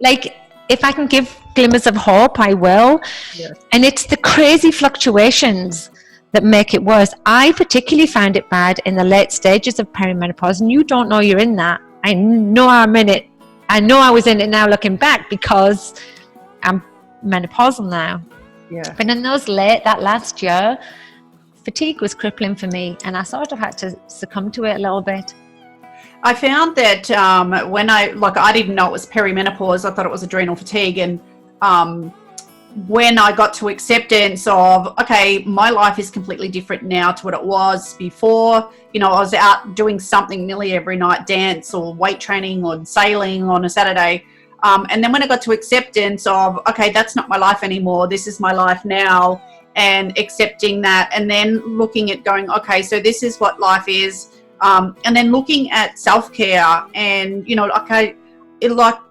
like if I can give glimmers of hope, I will. Yes. And it's the crazy fluctuations that make it worse. I particularly found it bad in the late stages of perimenopause, and you don't know you're in that. I know I'm in it. I know I was in it now looking back, because I'm menopausal now. Yeah. But in that last year, fatigue was crippling for me, and I sort of had to succumb to it a little bit. I found that when I didn't know it was perimenopause, I thought it was adrenal fatigue, and when I got to acceptance of, okay, my life is completely different now to what it was before. You know, I was out doing something nearly every night, dance or weight training or sailing on a Saturday. And then when I got to acceptance of, okay, that's not my life anymore, this is my life now, and accepting that, and then looking at going, okay, so this is what life is. And then looking at self-care, and, you know, okay,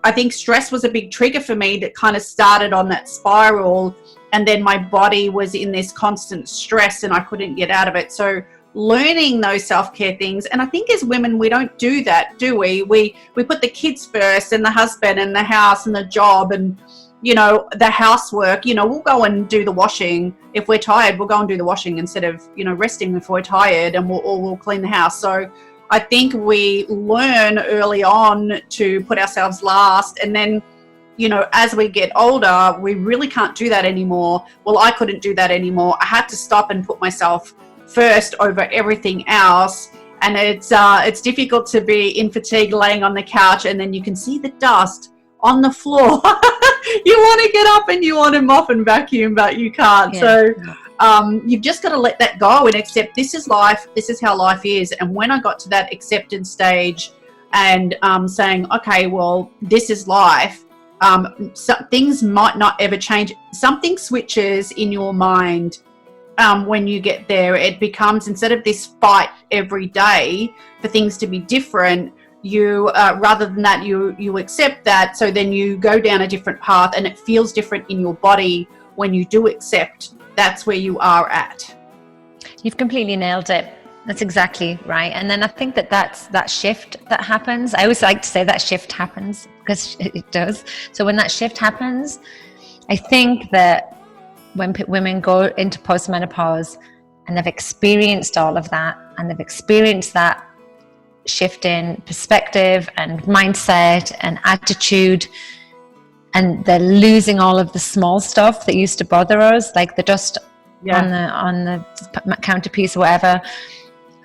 I think stress was a big trigger for me that kind of started on that spiral, and then my body was in this constant stress and I couldn't get out of it. So learning those self-care things, and I think as women we don't do that, do we? We put the kids first, and the husband, and the house, and the job, and, you know, the housework. You know, we'll go and do the washing if we're tired. We'll go and do the washing instead of, you know, resting if we're tired, and we'll clean the house. So I think we learn early on to put ourselves last, and then, you know, as we get older, we really can't do that anymore. Well, I couldn't do that anymore. I had to stop and put myself first over everything else. And it's difficult to be in fatigue laying on the couch, and then you can see the dust on the floor. You want to get up and you want to mop and vacuum, but you can't. Yeah. So you've just got to let that go and accept this is life. This is how life is. And when I got to that acceptance stage and saying, okay, well, this is life, so things might not ever change. Something switches in your mind when you get there. It becomes, instead of this fight every day for things to be different, you rather than that, you accept that. So then you go down a different path, and it feels different in your body when you do accept that's where you are at. You've completely nailed it. That's exactly right. And then I think that's that shift that happens. I always like to say that shift happens, because it does. So when that shift happens, I think that when women go into postmenopause and they've experienced all of that, and they've experienced that shift in perspective and mindset and attitude, and they're losing all of the small stuff that used to bother us, like the dust on the counterpiece or whatever.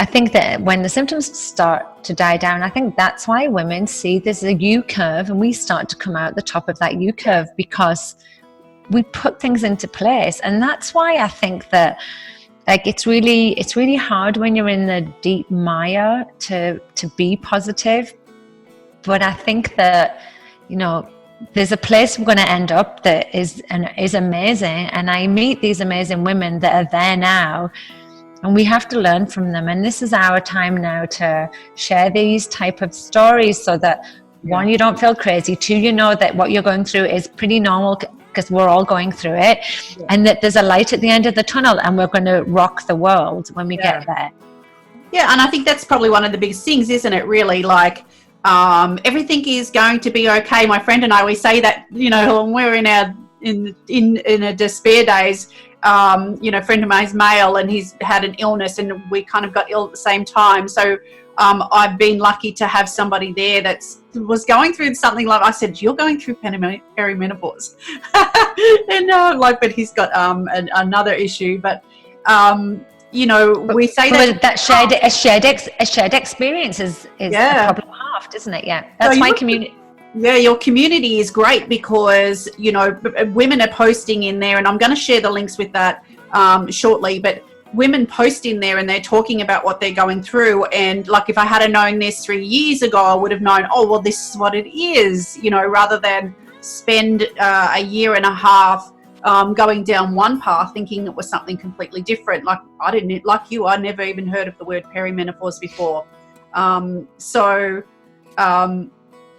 I think that when the symptoms start to die down, I think that's why women see there's a U-curve, and we start to come out the top of that U-curve, because we put things into place. And that's why I think that, like, it's really hard when you're in the deep mire to be positive. But I think that, you know, there's a place we're going to end up that is amazing. And I meet these amazing women that are there now, and we have to learn from them. And this is our time now to share these type of stories, so that one, you don't feel crazy. Two, you know that what you're going through is pretty normal, because we're all going through it, and that there's a light at the end of the tunnel, and we're going to rock the world when we get there. Yeah, and I think that's probably one of the biggest things, isn't it, really? Like, everything is going to be okay. My friend and I, we say that, you know, when we're in a despair days, you know, a friend of mine's male, and he's had an illness, and we kind of got ill at the same time. So I've been lucky to have somebody there that was going through something like, I said, you're going through perimenopause. And but he's got another issue. But you know, we say that shared experience is a problem halved, isn't it? Yeah, that's so my community. Yeah, your community is great because, you know, women are posting in there, and I'm going to share the links with that shortly, but women post in there and they're talking about what they're going through. And like, if I had known this 3 years ago, I would have known, oh, well, this is what it is, you know, rather than spend a year and a half going down one path thinking it was something completely different. Like, I didn't, like you, I never even heard of the word perimenopause before.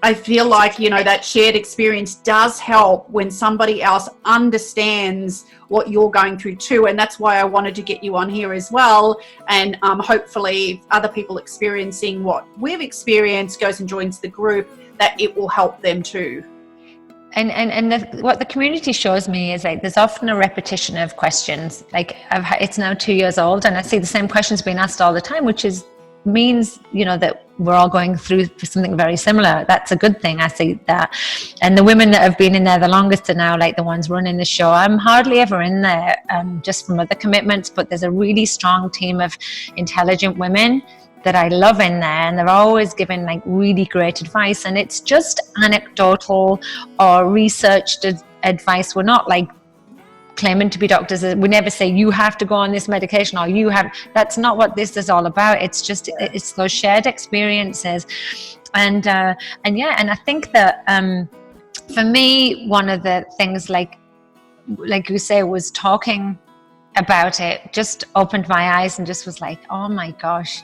I feel like, you know, that shared experience does help when somebody else understands what you're going through too. And that's why I wanted to get you on here as well. And hopefully if other people experiencing what we've experienced goes and joins the group, that it will help them too. And what the community shows me is like there's often a repetition of questions. Like it's now 2 years old and I see the same questions being asked all the time, which means, you know, that we're all going through something very similar. That's a good thing. I see that. And the women that have been in there the longest are now like the ones running the show. I'm hardly ever in there just from other commitments, but there's a really strong team of intelligent women that I love in there, and they're always giving like really great advice, and it's just anecdotal or researched advice. We're not like claiming to be doctors. We never say you have to go on this medication or you have. That's not what this is all about. It's just it's those shared experiences, and I think that for me, one of the things like you say was talking about it just opened my eyes and just was like, oh my gosh.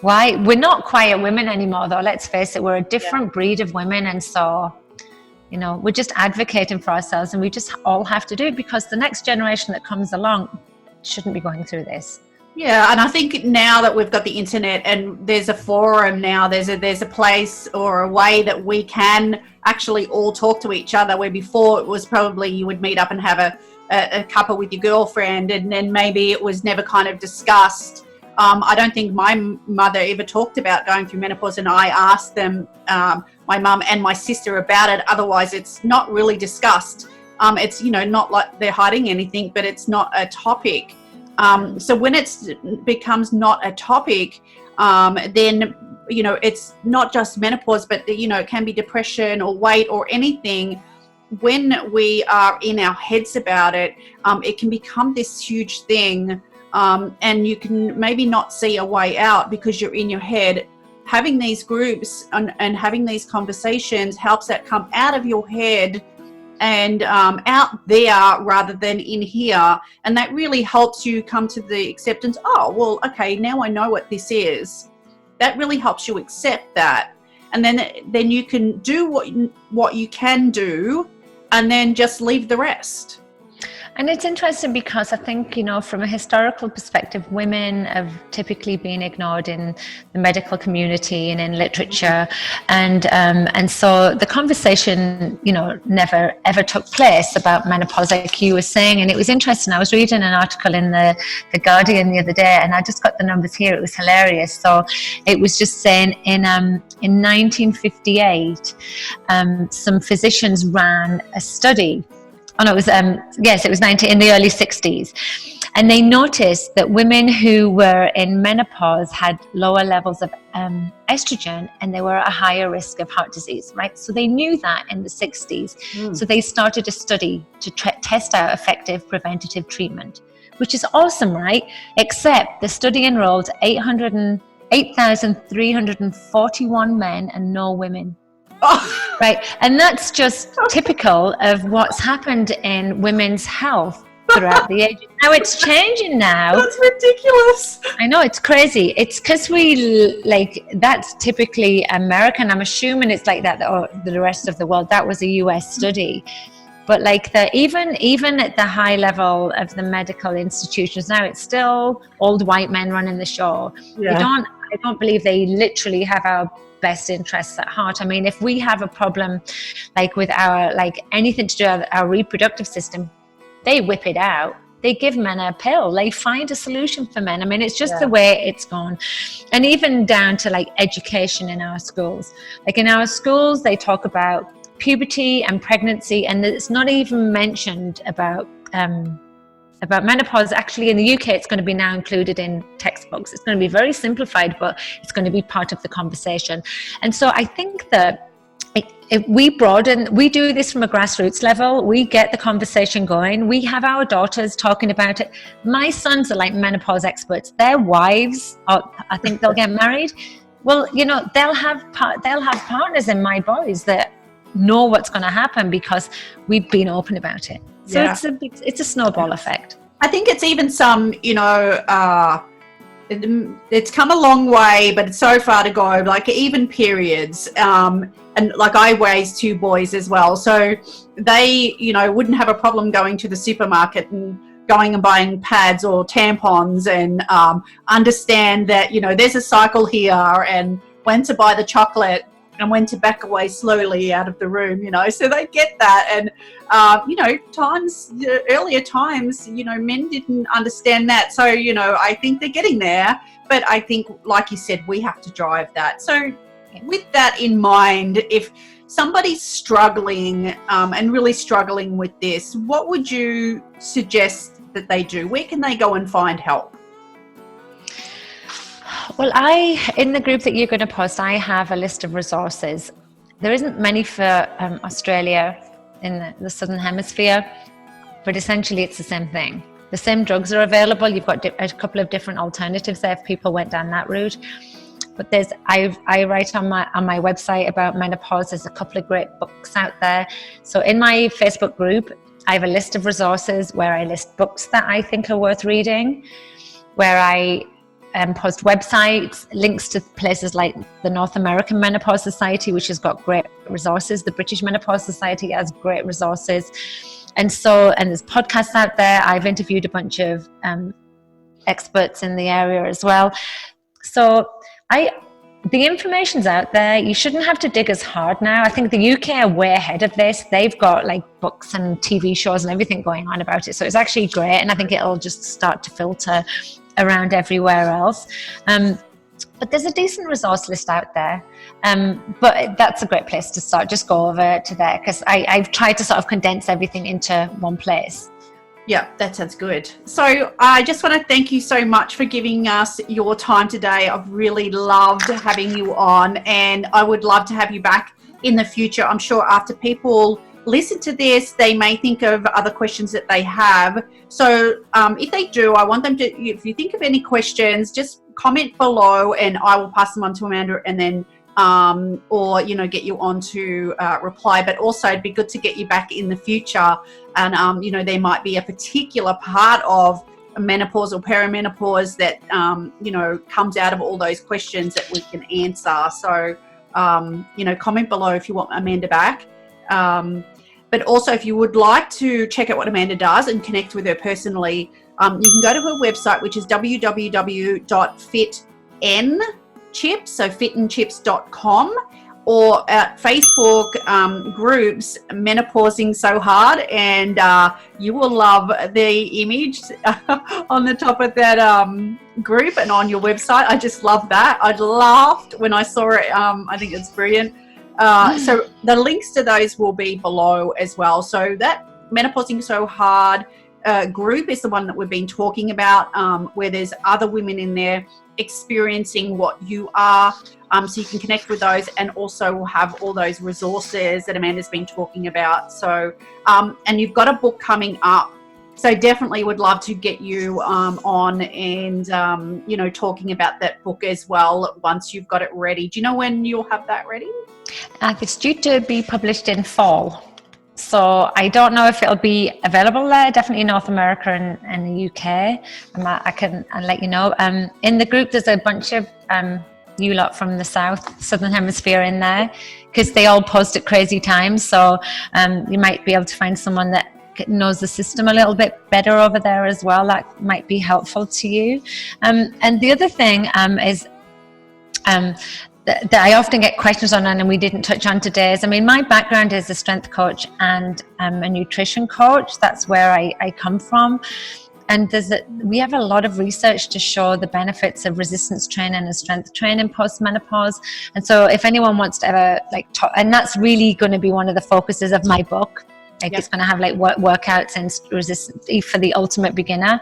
Why? We're not quiet women anymore, though. Let's face it, we're a different breed of women. And so, you know, we're just advocating for ourselves, and we just all have to do it because the next generation that comes along shouldn't be going through this. Yeah, and I think now that we've got the internet and there's a forum now, there's a place or a way that we can actually all talk to each other, where before it was probably you would meet up and have a cuppa with your girlfriend, and then maybe it was never kind of discussed. I don't think my mother ever talked about going through menopause, and I asked them, my mum and my sister, about it. Otherwise, it's not really discussed. It's, you know, not like they're hiding anything, but it's not a topic. So when it becomes not a topic, then, you know, it's not just menopause, but, you know, it can be depression or weight or anything. When we are in our heads about it, it can become this huge thing. And you can maybe not see a way out because you're in your head. Having these groups and having these conversations helps that come out of your head and out there rather than in here. And that really helps you come to the acceptance, oh, well, okay, now I know what this is. That really helps you accept that. And then you can do what you can do, and then just leave the rest. And it's interesting because I think, you know, from a historical perspective, women have typically been ignored in the medical community and in literature. And so the conversation, you know, never ever took place about menopause, like you were saying. And it was interesting. I was reading an article in the Guardian the other day, and I just got the numbers here. It was hilarious. So it was just saying in 1958, some physicians ran a study. Oh no, it was it was in the early 60s, and they noticed that women who were in menopause had lower levels of estrogen, and they were at a higher risk of heart disease. Right, so they knew that in the 60s. So they started a study to test out effective preventative treatment, which is awesome, right? Except the study enrolled 8,341 men and no women. Oh. Right, and that's just typical of what's happened in women's health throughout the ages. Now it's changing now. That's ridiculous. I know, it's crazy. It's because we that's typically American. I'm assuming it's like that or the rest of the world. That was a US study. But like even at the high level of the medical institutions now, it's still old white men running the show. Yeah. I don't believe they literally have our best interests at heart. I mean, if we have a problem like with our anything to do with our reproductive system, they whip it out. They give men a pill. They find a solution for men. I mean, it's just the way it's gone. And even down to like education in our schools. Like in our schools, they talk about puberty and pregnancy, and it's not even mentioned about menopause. Actually, in the UK, it's going to be now included in textbooks. It's going to be very simplified, but it's going to be part of the conversation. And so I think that we do this from a grassroots level. We get the conversation going. We have our daughters talking about it. My sons are like menopause experts. Their wives, I think they'll get married. Well, they'll have partners in my boys that know what's going to happen because we've been open about it. So it's a snowball effect. I think it's even some, it's come a long way, but it's so far to go, like even periods. And like I raised 2 boys as well. So they, wouldn't have a problem going to the supermarket and going and buying pads or tampons and understand that, there's a cycle here and when to buy the chocolate and when to back away slowly out of the room, so they get that. And, earlier times, men didn't understand that. So, I think they're getting there, but I think, like you said, we have to drive that. So with that in mind, if somebody's struggling and really struggling with this, what would you suggest that they do? Where can they go and find help? Well, in the group that you're going to post, I have a list of resources. There isn't many for Australia in the Southern Hemisphere, but essentially it's the same thing. The same drugs are available. You've got a couple of different alternatives there if people went down that route. But I write on my website about menopause. There's a couple of great books out there. So in my Facebook group, I have a list of resources where I list books that I think are worth reading, where I post websites, links to places like the North American Menopause Society, which has got great resources. The British Menopause Society has great resources. And there's podcasts out there. I've interviewed a bunch of experts in the area as well. So the information's out there. You shouldn't have to dig as hard now. I think the UK are way ahead of this. They've got like books and TV shows and everything going on about it. So it's actually great. And I think it'll just start to filter around everywhere else. But there's a decent resource list out there. But that's a great place to start. Just go over to there because I've tried to sort of condense everything into one place. Yeah, that sounds good. So I just want to thank you so much for giving us your time today. I've really loved having you on, and I would love to have you back in the future. I'm sure after people listen to this, they may think of other questions that they have. So if they do, I want them to, if you think of any questions, just comment below and I will pass them on to Amanda and then or get you on to reply. But also it'd be good to get you back in the future, and there might be a particular part of menopause or perimenopause that comes out of all those questions that we can answer. So comment below if you want Amanda back, but also if you would like to check out what Amanda does and connect with her personally, you can go to her website, which is www.FitnChips, so FitnChips.com, or at Facebook groups Menopausing So Hard, and you will love the image on the top of that group and on your website. I just love that. I laughed when I saw it. I think it's brilliant. So the links to those will be below as well. So that Menopausing So Hard group is the one that we've been talking about, where there's other women in there experiencing what you are, so you can connect with those, and also we'll have all those resources that Amanda's been talking about. So and you've got a book coming up, so definitely would love to get you on and talking about that book as well once you've got it ready. Do you know when you'll have that ready? It's due to be published in fall. So I don't know if it'll be available there, definitely in North America and the UK. I'll let you know. In the group, there's a bunch of you lot from the Southern Hemisphere in there, because they all post at crazy times. So you might be able to find someone that knows the system a little bit better over there as well. That might be helpful to you. And the other thing is that I often get questions on, and we didn't touch on today, is, my background is a strength coach and a nutrition coach. That's where I come from. And we have a lot of research to show the benefits of resistance training and strength training post-menopause. And so if anyone wants to ever and that's really going to be one of the focuses of my book. It's going to have workouts and resistance for the ultimate beginner.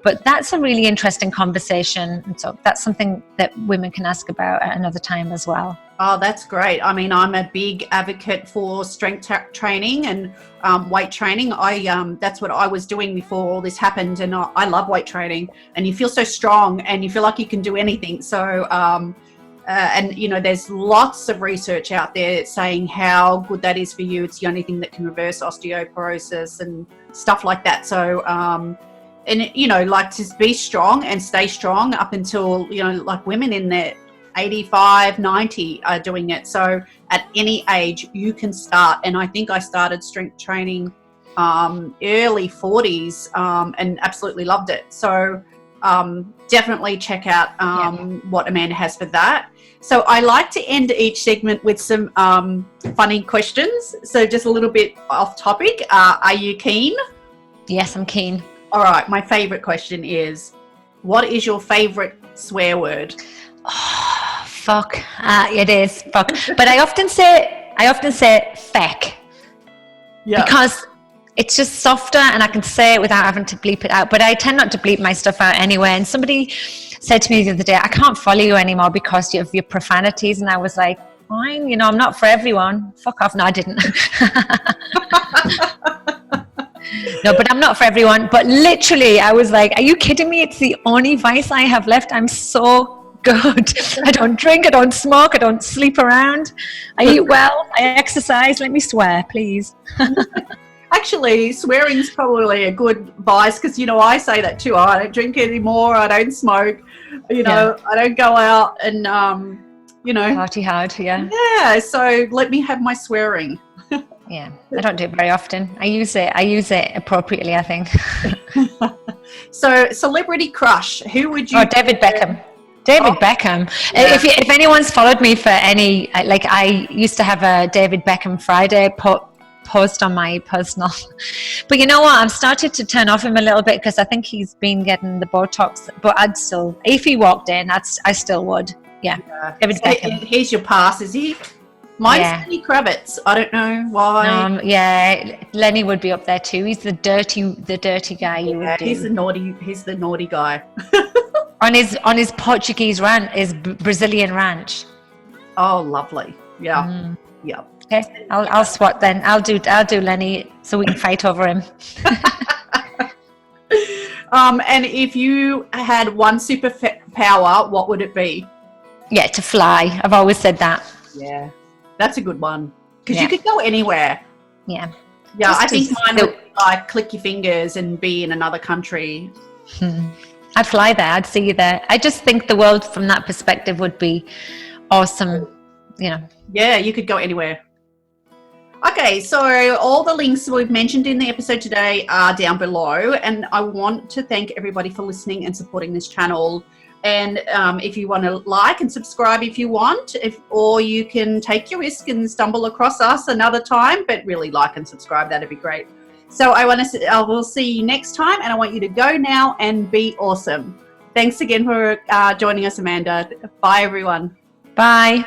But that's a really interesting conversation. And so that's something that women can ask about at another time as well. Oh, that's great. I mean, I'm a big advocate for strength training and weight training. That's what I was doing before all this happened, and I love weight training. And you feel so strong, and you feel like you can do anything. So, and you know, there's lots of research out there saying how good that is for you. It's the only thing that can reverse osteoporosis and stuff like that. So, and you know, like, to be strong and stay strong up until, you know, like women in their 85, 90 are doing it. So at any age you can start. And I think I started strength training early 40s and absolutely loved it. So definitely check out what Amanda has for that. So I like to end each segment with some funny questions. So just a little bit off topic. Are you keen? Yes, I'm keen. All right. My favorite question is, what is your favorite swear word? Oh, fuck. It is fuck. But I often say feck. Yeah. Because it's just softer and I can say it without having to bleep it out. But I tend not to bleep my stuff out anyway. And somebody said to me the other day, I can't follow you anymore because of your profanities. And I was like, fine, you know, I'm not for everyone. Fuck off. No, I didn't. No, but I'm not for everyone. But literally, I was like, are you kidding me? It's the only vice I have left. I'm so good. I don't drink, I don't smoke, I don't sleep around. I eat well, I exercise. Let me swear, please. Actually, swearing is probably a good vice, because, you know, I say that too. I don't drink anymore, I don't smoke, you know, I don't go out and, you know. Party hard, yeah. Yeah, so let me have my swearing. Yeah, I don't do it very often. I use it appropriately, I think. So, celebrity crush, who would you? Oh, David Beckham. Beckham. Yeah. If anyone's followed me for any, like, I used to have a David Beckham Friday post on my personal. But you know what? I've started to turn off him a little bit because I think he's been getting the Botox. But I'd still, if he walked in, I still would. Yeah. David Beckham. He's your pass, is he? Mine's Lenny Kravitz. I don't know why. Yeah, Lenny would be up there too. He's the dirty guy. You would do. He's the naughty guy. on his Portuguese ranch, his Brazilian ranch. Oh, lovely. Yeah. Yeah. Okay, I'll swat then. I'll do Lenny so we can fight over him. And if you had one superpower, what would it be? Yeah, to fly. I've always said that. Yeah. That's a good one, because you could go anywhere. Yeah. Yeah, I think mine would be like click your fingers and be in another country. I'd fly there. I'd see you there. I just think the world from that perspective would be awesome, you know. Yeah, you could go anywhere. Okay, so all the links we've mentioned in the episode today are down below, and I want to thank everybody for listening and supporting this channel. And if you want to like and subscribe if you want, or you can take your risk and stumble across us another time, but really like and subscribe, that'd be great. So I will see you next time, and I want you to go now and be awesome. Thanks again for joining us, Amanda. Bye, everyone. Bye.